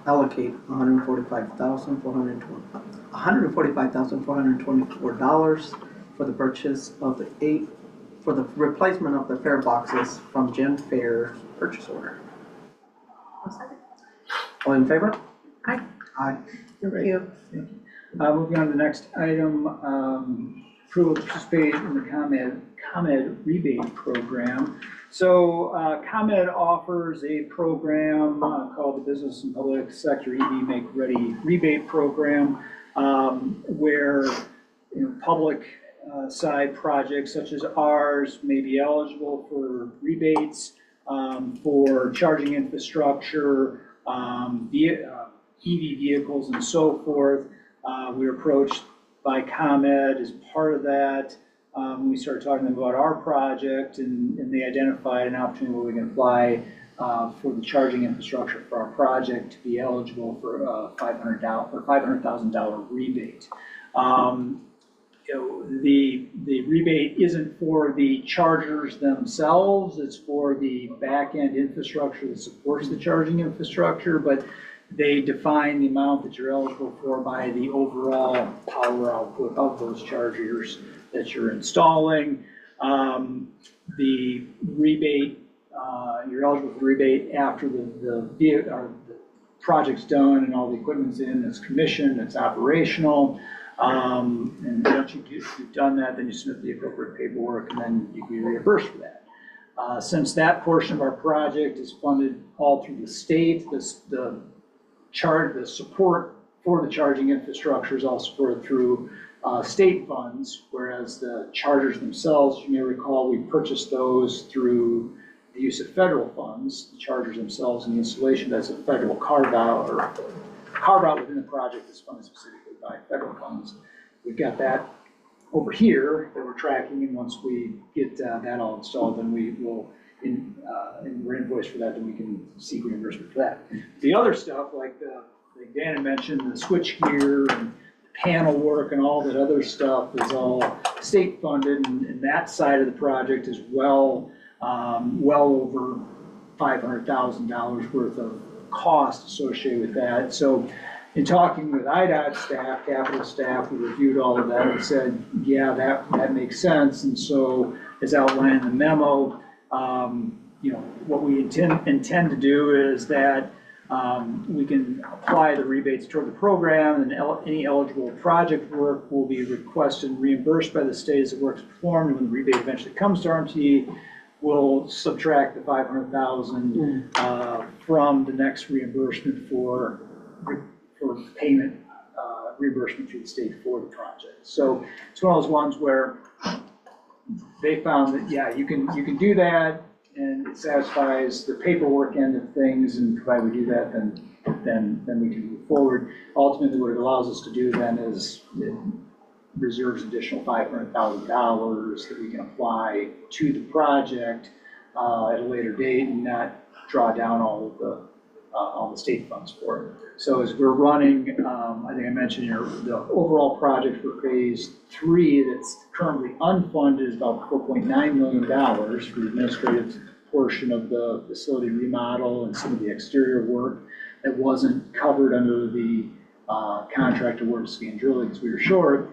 Speaker 1: allocate $145,424 for the purchase of the 8, for the replacement of the fare boxes from GenFare purchase order. All in favor?
Speaker 5: Aye.
Speaker 1: Aye.
Speaker 6: Thank you.
Speaker 4: Moving on to the next item, approval to participate in the ComEd rebate program. So ComEd offers a program called the Business and Public Sector EV Make Ready Rebate Program, where public side projects such as ours may be eligible for rebates for charging infrastructure, EV vehicles, and so forth. We were approached by ComEd as part of that. We started talking about our project, and they identified an opportunity where we can apply for the charging infrastructure for our project to be eligible for a $500,000 rebate. The rebate isn't for the chargers themselves, it's for the back-end infrastructure that supports the charging infrastructure, but they define the amount that you're eligible for by the overall power output of those chargers that you're installing. The rebate, you're eligible for the rebate after the project's done and all the equipment's in, it's commissioned, it's operational. And once you've done that, then you submit the appropriate paperwork and then you can be reimbursed for that. Since that portion of our project is funded all through the state, the support for the charging infrastructure is all supported through state funds, whereas the chargers themselves, you may recall, we purchased those through the use of federal funds. The chargers themselves and the installation, that's a federal carve-out, or carve-out within the project is funded specifically by federal funds. We've got that over here that we're tracking, and once we get that all installed, then we will, and we're invoiced for that, then we can seek reimbursement for that. The other stuff, like Dan had mentioned, the switch gear and panel work and all that other stuff is all state funded, and that side of the project is well over $500,000 worth of cost associated with that. So in talking with IDOT staff, capital staff, we reviewed all of that and said, yeah, that makes sense. And so as outlined in the memo, what we intend to do is that we can apply the rebates toward the program, and any eligible project work will be requested and reimbursed by the state as the work is performed. And when the rebate eventually comes to RMT, we'll subtract the $500,000 from the next reimbursement for payment, reimbursement to the state for the project. So it's one of those ones where they found that, yeah, you can do that, and it satisfies the paperwork end of things, and provided we do that, then we can move forward. Ultimately, what it allows us to do then is it reserves additional $500,000 that we can apply to the project at a later date and not draw down all the state funds for it. So as we're running, I think I mentioned here, the overall project for phase 3 that's currently unfunded is about $4.9 million for the administrative portion of the facility remodel and some of the exterior work that wasn't covered under the contract award to Scan Drilling because we were short.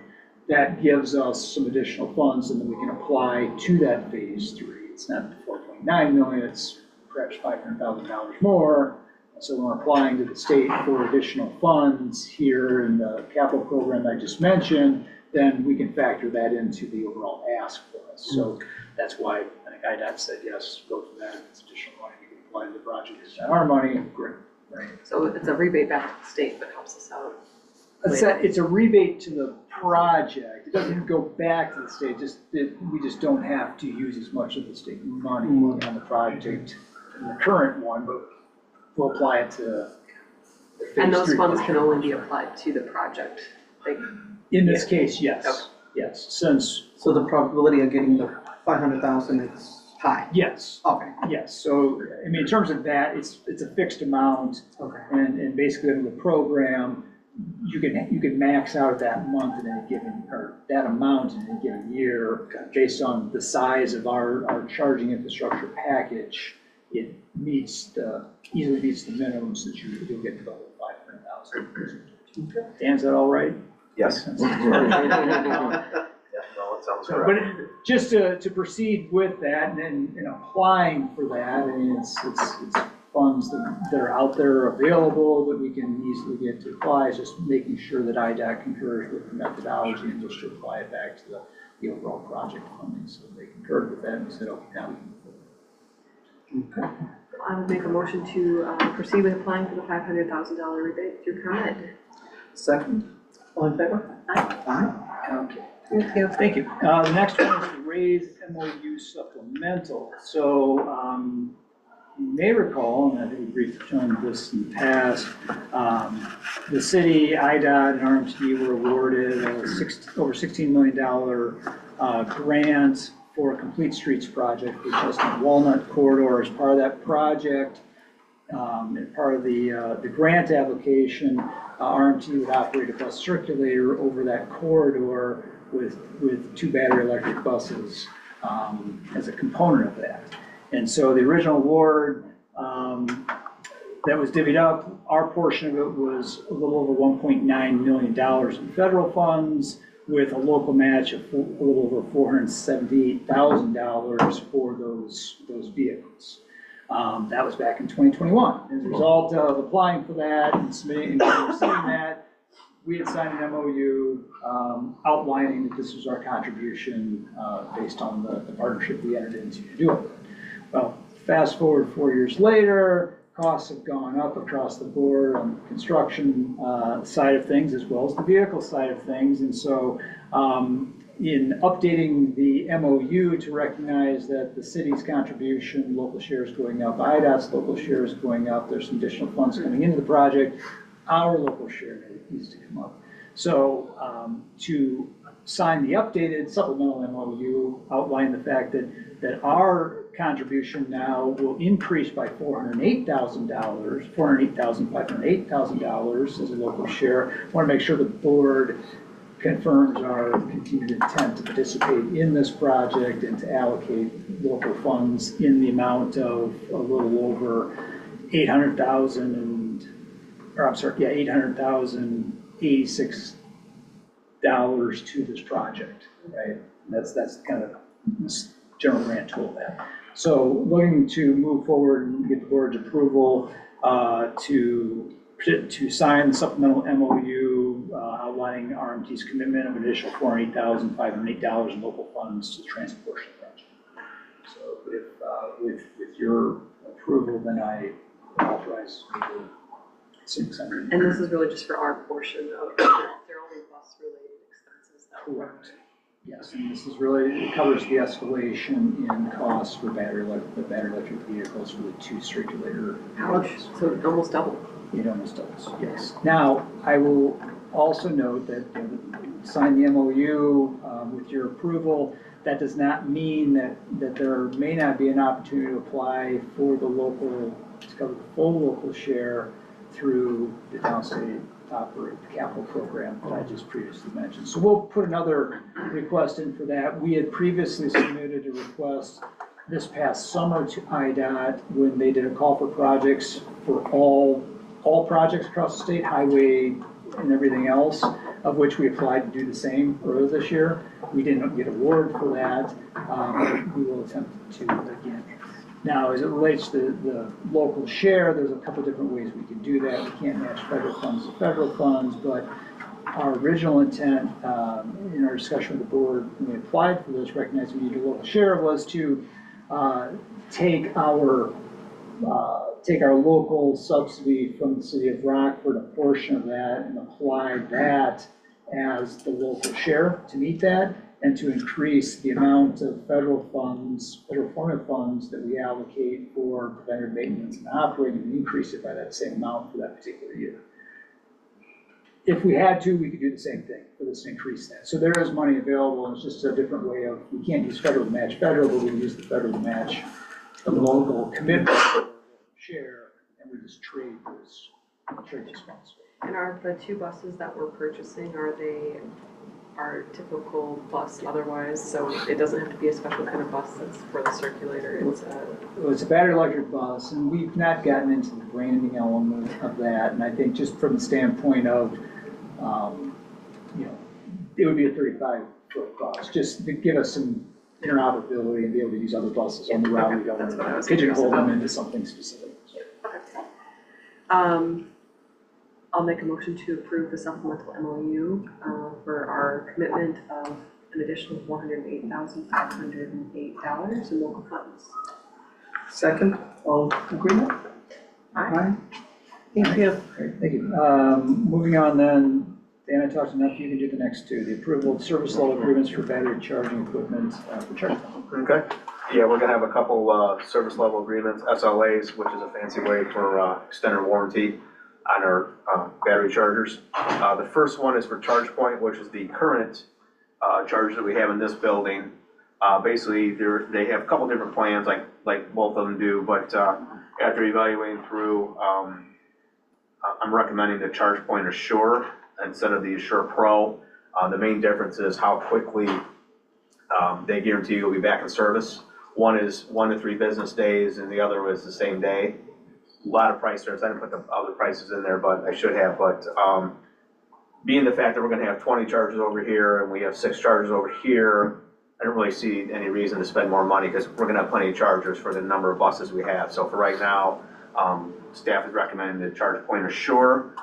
Speaker 4: That gives us some additional funds, and then we can apply to that phase 3. It's not $4.9 million, it's perhaps $500,000 more. So when we're applying to the state for additional funds here in the capital program I just mentioned, then we can factor that into the overall ask for us. So that's why I think IDOT said, yes, go for that. It's additional money we can apply to the project. It's not our money, great, right?
Speaker 5: So it's a rebate back to the state, but helps us out.
Speaker 4: It's a rebate to the project. It doesn't go back to the state, we just don't have to use as much of the state money on the project in the current one, but we'll apply it to the phase 3.
Speaker 5: And those funds can only be applied to the project.
Speaker 4: In this case, yes, yes, since.
Speaker 1: So the probability of getting the 500,000 is high?
Speaker 4: Yes.
Speaker 1: Okay.
Speaker 4: Yes, so, I mean, in terms of that, it's a fixed amount.
Speaker 1: Okay.
Speaker 4: And basically under the program, you can max out that month in any given, or that amount in any given year based on the size of our charging infrastructure package. It easily meets the minimums that you'll get to the whole 500,000. Dan, is that all right?
Speaker 8: Yes.
Speaker 4: Makes sense?
Speaker 8: Yeah, no, it sounds
Speaker 4: So,
Speaker 8: correct.
Speaker 4: but just to proceed with that and applying for that, I mean, it's funds that are out there available that we can easily get to apply. It's just making sure that IDOT concurs with the methodology and just to apply it back to the overall project funding. So they concurred with that and said, okay, now we can move forward.
Speaker 5: Okay. I would make a motion to proceed with applying for the $500,000 rebate through ComEd.
Speaker 1: Second, all in favor? Aye.
Speaker 4: Okay. Thank you. The next one is the raised MOU supplemental. So you may recall, and I think we briefly shown this in the past, the city, IDOT, and RMT were awarded over $16 million grant for a complete streets project, which is the Walnut Corridor. As part of that project, and part of the grant application, RMT would operate a bus circulator over that corridor with 2 battery electric buses as a component of that. And so the original award that was divvied up, our portion of it was a little over $1.9 million in federal funds, with a local match of a little over $478,000 for those vehicles. That was back in 2021. As a result of applying for that and submitting and receiving that, we had signed an MOU outlining that this was our contribution based on the partnership we entered into to do it. Well, fast forward 4 years later, costs have gone up across the board on the construction side of things as well as the vehicle side of things. And so in updating the MOU to recognize that the city's contribution, local share is going up, IDOT's local share is going up, there's some additional funds coming into the project, our local share needs to come up. So to sign the updated supplemental MOU, outline the fact that our contribution now will increase by $408,508 as a local share. I want to make sure the board confirms our continued intent to participate in this project and to allocate local funds in the amount of a little over $800,086 to this project, right? That's kind of general grant tool that. So looking to move forward and get the board's approval to sign the supplemental MOU outlining RMT's commitment of an additional $408,508 in local funds to the transit portion of the project. So if, with your approval, then I authorize you to $600.
Speaker 5: And this is really just for our portion of, their only bus-related expenses that we're.
Speaker 4: Correct. Yes, and this is really, it covers the escalation in costs for battery electric vehicles for the two circulator.
Speaker 5: Ouch, so almost double.
Speaker 4: It almost does, yes. Now, I will also note that sign the MOU with your approval. That does not mean that there may not be an opportunity to apply for the local, to cover the full local share through the downstate operate capital program that I just previously mentioned. So we'll put another request in for that. We had previously submitted a request this past summer to IDOT when they did a call for projects for all projects across the state, highway and everything else, of which we applied to do the same earlier this year. We didn't get awarded for that, but we will attempt to again. Now, as it relates to the local share, there's a couple different ways we can do that. We can't match federal funds to federal funds, but our original intent in our discussion with the board when we applied for this, recognizing we need a local share, was to take our local subsidy from the city of Rockford, a portion of that, and apply that as the local share to meet that, and to increase the amount of federal funds, federal formula funds that we allocate for preventative maintenance and operating, and increase it by that same amount for that particular year. If we had to, we could do the same thing for this increase that. So there is money available, and it's just a different way of, we can't use federal to match federal, but we use the federal to match the local commitment share, and we just trade those funds.
Speaker 5: And are the two buses that we're purchasing, are they our typical bus otherwise? So it doesn't have to be a special kind of bus that's for the circulator,
Speaker 4: It's a battery electric bus, and we've not gotten into the branding element of that, and I think just from the standpoint of, it would be a 35-foot bus, just to give us some interoperability and be able to use other buses on the route. We don't want to pigeonhole them into something specific.
Speaker 5: I'll make a motion to approve the supplemental MOU for our commitment of an additional $408,508 in local funds.
Speaker 1: Second, all agreement?
Speaker 5: Aye.
Speaker 1: Thank you.
Speaker 4: Great, thank you. Moving on then, Dan, I talked enough, you can do the next two. The approval of service level agreements for battery charging equipment for charging.
Speaker 8: Okay. Yeah, we're gonna have a couple service level agreements, SLAs, which is a fancy way for extended warranty on our battery chargers. The first one is for ChargePoint, which is the current charger that we have in this building. Basically, they have a couple different plans, like both of them do, but after evaluating through, I'm recommending the ChargePoint Assure instead of the Assure Pro. The main difference is how quickly they guarantee you'll be back in service. One is 1 to 3 business days, and the other is the same day. A lot of price difference. I didn't put the other prices in there, but I should have. But being the fact that we're going to have 20 chargers over here and we have 6 chargers over here, I don't really see any reason to spend more money because we're going to have plenty of chargers for the number of buses we have. So for right now, staff is recommending the ChargePoint Assure.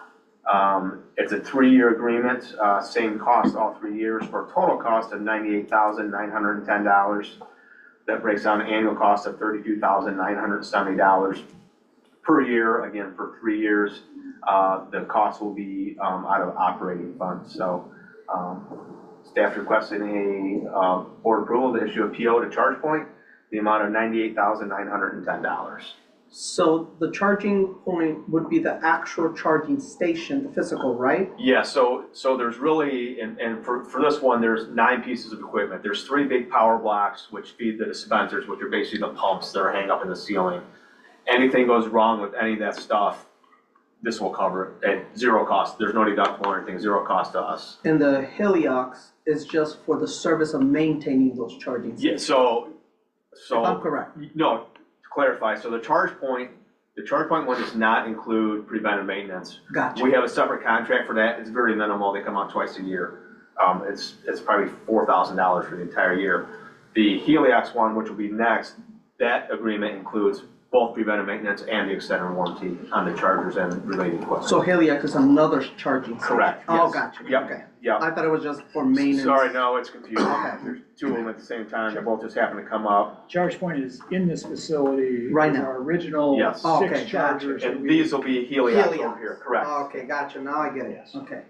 Speaker 8: It's a 3-year agreement, same cost all 3 years for a total cost of $98,910. That breaks down an annual cost of $32,970 per year. Again, for 3 years, the cost will be out of operating funds. So staff requesting a board approval to issue a PO to ChargePoint, the amount of $98,910.
Speaker 1: So the charging point would be the actual charging station, the physical, right?
Speaker 8: Yeah, so there's really, and for this one, there's 9 pieces of equipment. There's 3 big power blocks which feed the dispensers, which are basically the pumps that are hanging up in the ceiling. Anything goes wrong with any of that stuff, this will cover it at 0 cost. There's no deductible or anything, 0 cost to us.
Speaker 1: And the Heliox is just for the service of maintaining those charging stations?
Speaker 8: Yeah, so.
Speaker 1: If I'm correct.
Speaker 8: No, to clarify, so the ChargePoint one does not include preventive maintenance.
Speaker 1: Gotcha.
Speaker 8: We have a separate contract for that. It's very minimal. They come out twice a year. It's probably $4,000 for the entire year. The Heliox one, which will be next, that agreement includes both preventive maintenance and the extended warranty on the chargers and related equipment.
Speaker 1: So Heliac is another charging station?
Speaker 8: Correct,
Speaker 1: Oh,
Speaker 8: yes.
Speaker 1: gotcha,
Speaker 8: Yep,
Speaker 1: okay.
Speaker 8: yep.
Speaker 1: I thought it was just for maintenance.
Speaker 8: Sorry, no, it's confusing.
Speaker 1: Okay.
Speaker 8: There's two of them at the same time, they both just happen to come up.
Speaker 4: Charge point is in this facility.
Speaker 1: Right
Speaker 4: is
Speaker 1: now.
Speaker 4: Our original
Speaker 8: Yes.
Speaker 1: Oh, okay,
Speaker 4: six chargers. that
Speaker 8: And
Speaker 4: we-
Speaker 8: these will be Heliox
Speaker 1: Heliax.
Speaker 8: over here, correct.
Speaker 1: Okay, gotcha, now I get it,
Speaker 4: Yes.
Speaker 1: okay.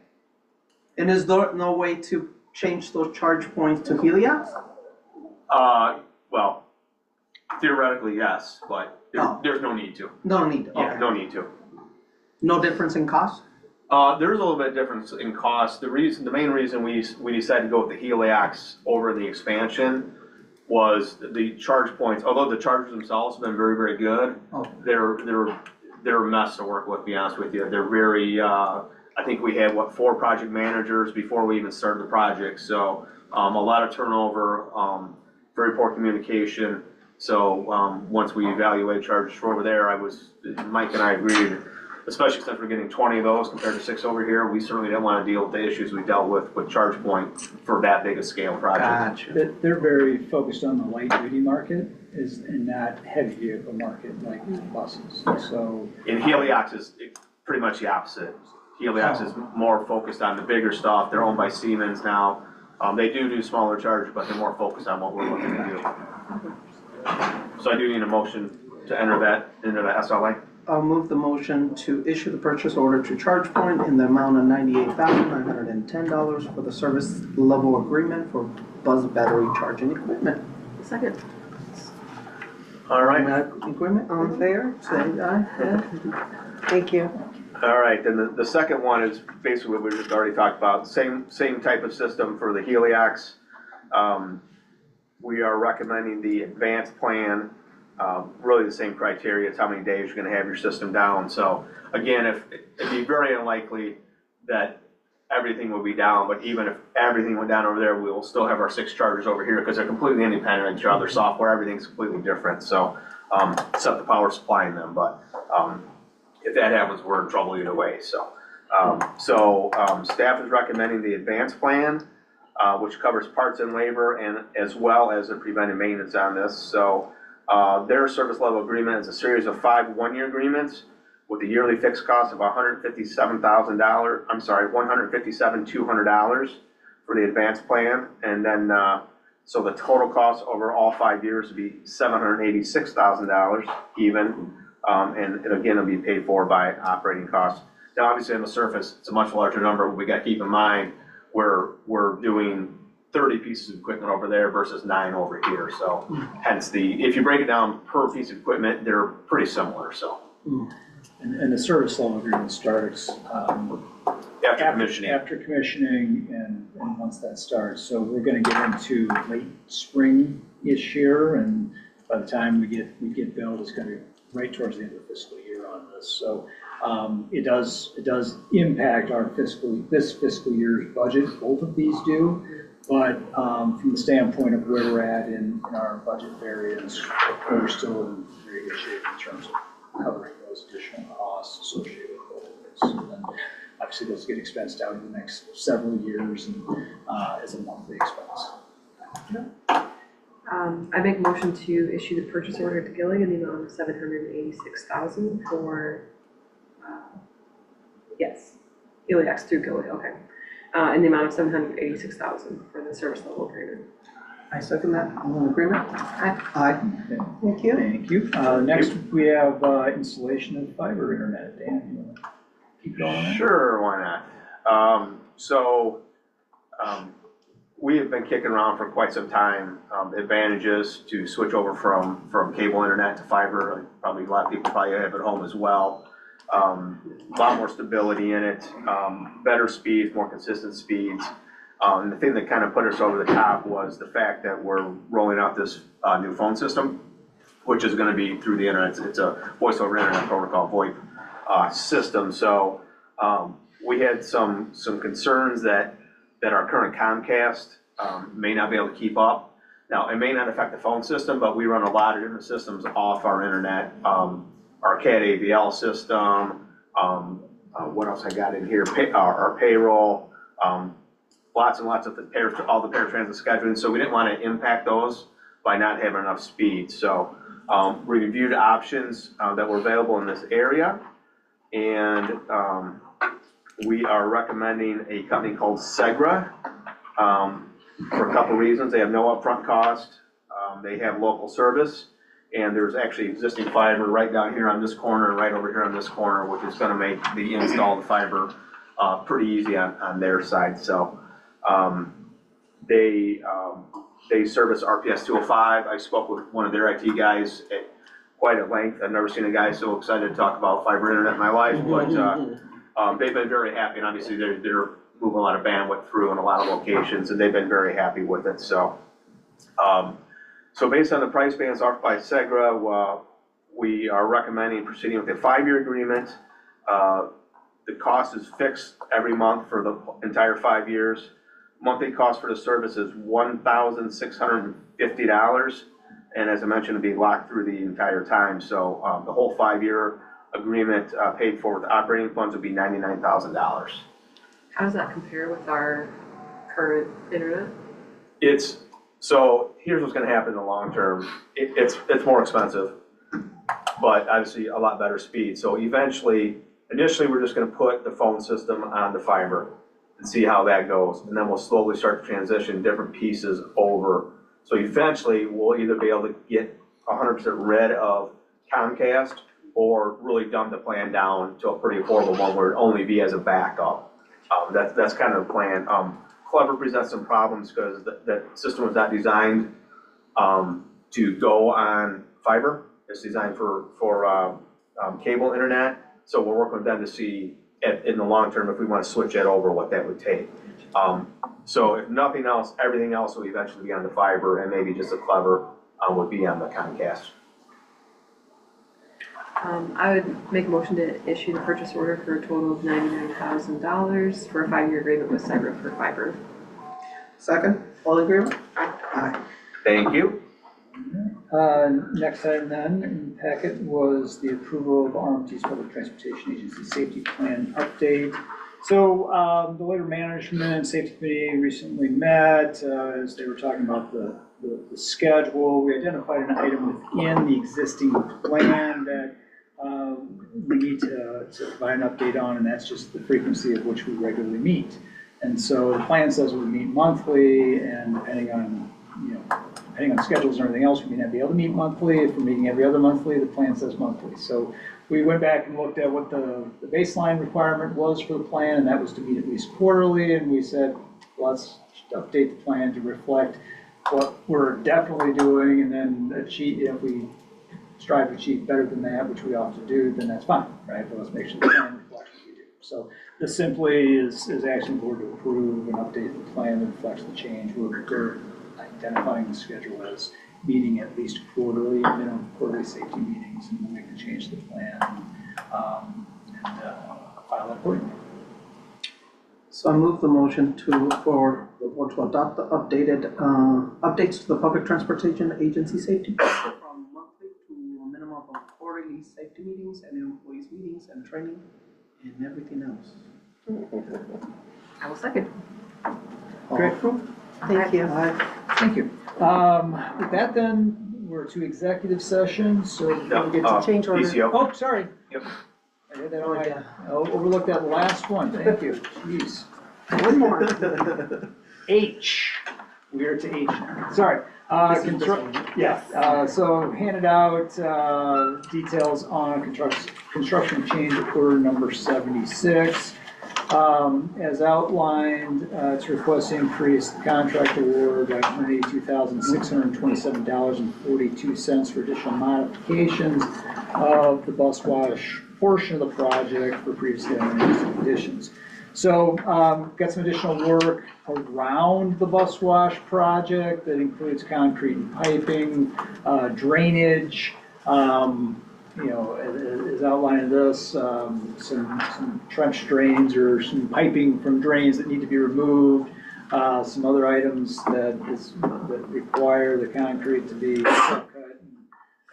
Speaker 1: And is there no way to change those charge points to Heliax?
Speaker 8: Well, theoretically, yes, but
Speaker 1: Oh.
Speaker 8: there's no need to.
Speaker 1: No need,
Speaker 8: Yeah,
Speaker 1: okay.
Speaker 8: no need to.
Speaker 1: No difference in cost?
Speaker 8: There's a little bit difference in cost. The main reason we decided to go with the Heliox over the expansion was the charge points, although the chargers themselves have been very, very good,
Speaker 1: Oh.
Speaker 8: they're a mess to work with, to be honest with you. They're very, I think we had, 4 project managers before we even started the project, so, a lot of turnover, very poor communication. So, once we evaluated chargers for over there, Mike and I agreed, especially since we're getting 20 of those compared to 6 over here, we certainly didn't want to deal with the issues we dealt with ChargePoint for that big a scale project.
Speaker 1: Gotcha.
Speaker 4: They're very focused on the light duty market and not heavy vehicle market like buses. So
Speaker 8: And Heliox is pretty much the opposite. Heliox is more focused on the bigger stuff. They're owned by Siemens now. They do smaller chargers, but they're more focused on what we're looking to do. So I do need a motion to enter that into the SLA.
Speaker 1: I'll move the motion to issue the purchase order to ChargePoint in the amount of $98,910 for the service level agreement for bus battery charging equipment.
Speaker 5: Second.
Speaker 8: All right.
Speaker 1: Equipment, all in favor, say aye. Yeah. Thank you.
Speaker 8: All right, then the second one is basically what we just already talked about, same type of system for the Heliox. We are recommending the advanced plan, really the same criteria, it's how many days you're gonna have your system down. So again, it'd be very unlikely that everything will be down, but even if everything went down over there, we will still have our 6 chargers over here because they're completely independent of each other. Software, everything's completely different, so, except the power supplying them, but, if that happens, we're in trouble either way, so. Staff is recommending the advanced plan, which covers parts and labor and as well as the preventive maintenance on this. So, their service level agreement is a series of 5 one-year agreements with a yearly fixed cost of $157,200 for the advanced plan. And then, so the total cost over all 5 years would be $786,000 even. And again, it'll be paid for by operating costs. Now, obviously on the surface, it's a much larger number, but we got to keep in mind we're doing 30 pieces of equipment over there versus 9 over here. So hence if you break it down per piece of equipment, they're pretty similar, so.
Speaker 4: and the service level agreement starts
Speaker 8: After commissioning.
Speaker 4: After commissioning and once that starts. So we're going to get into late spring-ish here, and by the time we get billed, it's going to be right towards the end of the fiscal year on this. So it does impact our this fiscal year's budget, both of these do. But from the standpoint of where we're at in our budget variance, we're still in very good shape in terms of covering those additional costs associated with both of this. And then obviously those get expensed out in the next several years and as a monthly expense.
Speaker 5: I make a motion to issue the purchase order to Gillig in the amount of $786,000 for, yes, Heliox through Gillig, okay. In the amount of $786,000 for the service level agreement.
Speaker 1: I second that, all in agreement? Aye. Thank you.
Speaker 4: Thank you. Next, we have installation of fiber internet. Dan, you want to keep going on that?
Speaker 8: Sure, why not? We have been kicking around for quite some time, advantages to switch over from cable internet to fiber. Like probably a lot of people probably have at home as well. A lot more stability in it, better speeds, more consistent speeds. And the thing that kind of put us over the top was the fact that we're rolling out this new phone system, which is going to be through the internet. It's a voice over internet protocol VoIP system. So we had some concerns that our current Comcast may not be able to keep up. Now, it may not affect the phone system, but we run a lot of different systems off our internet. Our CAD AVL system, what else I got in here? Our payroll, lots and lots of all the paratransit scheduling. So we didn't want to impact those by not having enough speed. So we reviewed options that were available in this area, and we are recommending a company called Segra for a couple reasons. They have no upfront cost, they have local service, and there's actually existing fiber right down here on this corner, right over here on this corner, which is gonna make the install of the fiber pretty easy on their side. So they service RPS 205. I spoke with one of their IT guys at quite at length. I've never seen a guy so excited to talk about fiber internet in my life, but they've been very happy, and obviously they're moving a lot of bandwidth through in a lot of locations, and they've been very happy with it. So, so based on the price bands offered by Segra, we are recommending proceeding with a 5-year agreement. The cost is fixed every month for the entire 5 years. Monthly cost for the service is $1,650, and as I mentioned, it'll be locked through the entire time. So the whole 5-year agreement paid for with operating funds would be $99,000.
Speaker 5: How does that compare with our current internet?
Speaker 8: So here's what's gonna happen in the long term. It's more expensive, but obviously a lot better speed. So initially we're just gonna put the phone system on the fiber and see how that goes. And then we'll slowly start to transition different pieces over. So eventually we'll either be able to get 100% rid of Comcast or really dumb the plan down to a pretty affordable one where it only be as a backup. That's kind of the plan. Clever presents some problems because that system was not designed to go on fiber. It's designed for cable internet. So we're working with them to see in the long term if we want to switch that over, what that would take. So if nothing else, everything else will eventually be on the fiber, and maybe just a Clever would be on the Comcast.
Speaker 5: I would make a motion to issue the purchase order for a total of $99,000 for a 5-year agreement with Segra for fiber.
Speaker 1: Second, all in agreement? Aye.
Speaker 8: Thank you.
Speaker 4: Next item then in the packet was the approval of RMT's Public Transportation Agency Safety Plan update. So the Labor Management Safety Committee recently met as they were talking about the schedule. We identified an item within the existing plan that we need to provide an update on, and that's just the frequency of which we regularly meet. And so the plan says we meet monthly, and depending on schedules and everything else, we may not be able to meet monthly. If we're meeting every other monthly, the plan says monthly. So we went back and looked at what the baseline requirement was for the plan, and that was to meet at least quarterly. And we said, let's update the plan to reflect what we're definitely doing, and then achieve, if we strive to achieve better than that, which we often do, then that's fine, right? But let's make sure the plan reflects what we do. So this simply is asking the board to approve and update the plan that reflects the change. We're identifying the schedule as meeting at least quarterly, minimum quarterly safety meetings, and we'll make the change to the plan and file that accordingly.
Speaker 1: So I move the motion for the board to adopt the updated updates to the Public Transportation Agency Safety Plan from monthly to a minimum of quarterly safety meetings and employees meetings and training and everything else.
Speaker 5: I will second.
Speaker 4: Great.
Speaker 6: Thank you.
Speaker 4: Thank you. With that then, we're to executive session, so before we get to
Speaker 6: change order.
Speaker 8: PCO.
Speaker 4: Oh, sorry.
Speaker 8: Yep.
Speaker 4: I had that on my, I overlooked that last one, thank you, jeez.
Speaker 6: One more.
Speaker 4: H, we are to H now, sorry. So handed out details on construction change order number 76. As outlined, it's request to increase the contract award by $182,627.42 for additional modifications of the bus wash portion of the project for previously unused conditions. So got some additional work around the bus wash project that includes concrete and piping, drainage, as outlined in this, some trench drains or some piping from drains that need to be removed, some other items that require the concrete to be cut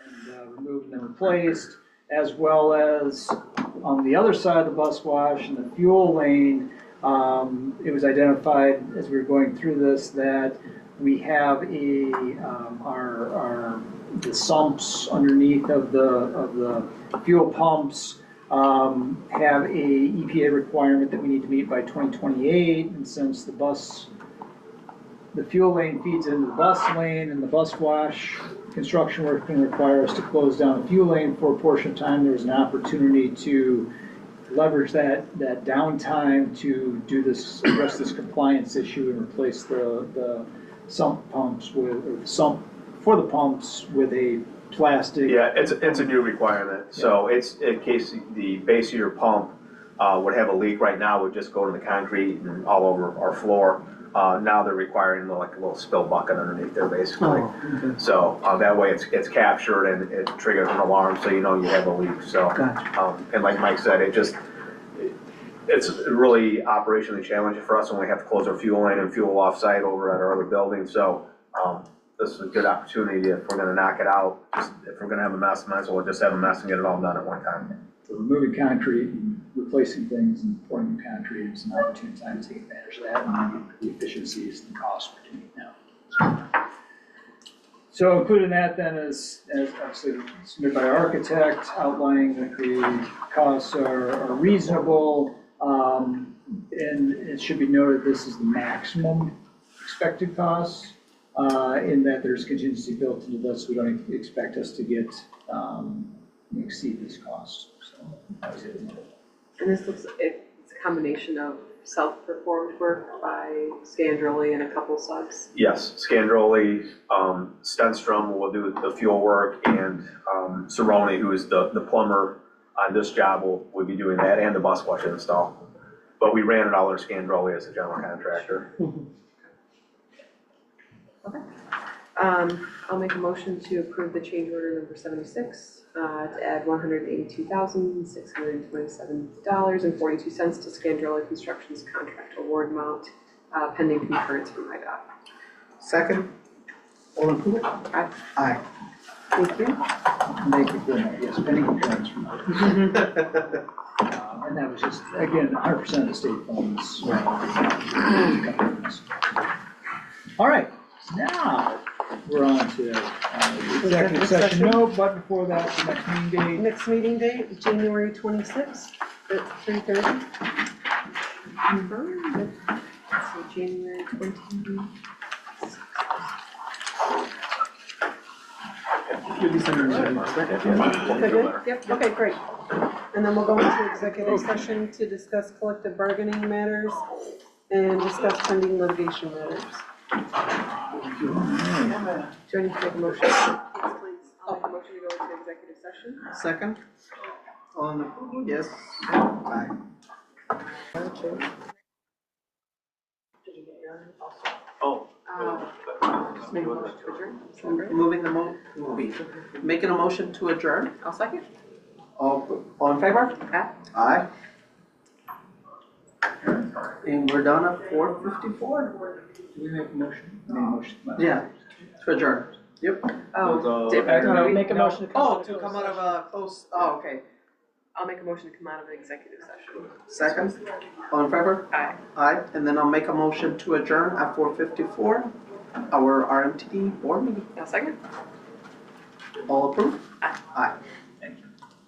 Speaker 4: and removed and then replaced, as well as on the other side of the bus wash in the fuel lane, it was identified as we were going through this that we have our the sumps underneath of the fuel pumps have a EPA requirement that we need to meet by 2028, and since the fuel lane feeds into the bus lane, and the bus wash construction work can require us to close down the fuel lane for a portion of time, there's an opportunity to leverage that downtime to address this compliance issue and replace the sump pumps or the sump for the pumps with a plastic.
Speaker 8: Yeah, it's a new requirement, so it's in case the base of your pump would have a leak right now, would just go to the concrete and all over our floor. Now they're requiring like a little spill bucket underneath there, basically.
Speaker 1: Oh, okay.
Speaker 8: So that way it's captured and it triggers an alarm, so you know you have a leak. So,
Speaker 1: Gotcha.
Speaker 8: and like Mike said, it's really operationally challenging for us when we have to close our fuel line and fuel off-site over at our other building. So this is a good opportunity if we're going to knock it out. If we're going to have a mess, might as well just have a mess and get it all done at one time.
Speaker 4: So removing concrete and replacing things and pouring new concrete is an opportune time to take advantage of that and the efficiencies and costs we're doing now. So included in that then is obviously submitted by our architect, outlining that the costs are reasonable. And it should be noted this is the maximum expected costs, in that there's contingency built into this. We don't expect us to exceed this cost. So that was it.
Speaker 5: And this it's a combination of self-performed work by Scandrelli and a couple subs.
Speaker 8: Yes, Scandrelli, Stenstrom will do the fuel work, and Cerrone, who is the plumber on this job, will be doing that, and the bus wash install. But we ran it all under Scandrelli as a general contractor.
Speaker 5: Okay. I'll make a motion to approve the change order number 76 to add $182,627.42 to Scandrelli Construction's contract award amount pending concurrence from IDOT.
Speaker 1: Second, all in favor?
Speaker 5: Aye.
Speaker 1: Aye.
Speaker 2: Thank you.
Speaker 4: Thank you for that. Yes, pending concurrence from IDOT. And that was just, again, 100% of the state funds. All right, now we're on to executive session. No, but before that, the next meeting date.
Speaker 2: Next meeting date, January 26th at 3:30.
Speaker 5: Confirmed. So January 20.
Speaker 1: You'll be sending me an
Speaker 2: Okay, good? Yep, okay, great. And then we'll go into executive session to discuss collective bargaining matters and discuss pending litigation matters.
Speaker 5: Do I need to make a motion? Yes, please. I'll make a motion to go into executive session.
Speaker 1: Second, all in approval? Yes. Aye.
Speaker 8: Oh.
Speaker 5: Make a motion to adjourn. Is that right?
Speaker 1: Making a motion to adjourn.
Speaker 5: I'll second.
Speaker 1: All in favor?
Speaker 5: Aye.
Speaker 1: Aye. And we're done at 4:54?
Speaker 4: Did we make a motion? Made a motion.
Speaker 1: Yeah, to adjourn. Yep.
Speaker 5: Oh, did
Speaker 4: No,
Speaker 5: we
Speaker 2: Make a motion to come out of
Speaker 1: To come
Speaker 2: closed
Speaker 1: out of a close, oh, okay.
Speaker 5: I'll make a motion to come out of executive session.
Speaker 1: Second, all in favor?
Speaker 5: Aye.
Speaker 1: Aye, and then I'll make a motion to adjourn at 4:54, our RMTD board meeting.
Speaker 5: I'll second.
Speaker 1: All approved?
Speaker 5: Aye.
Speaker 1: Aye.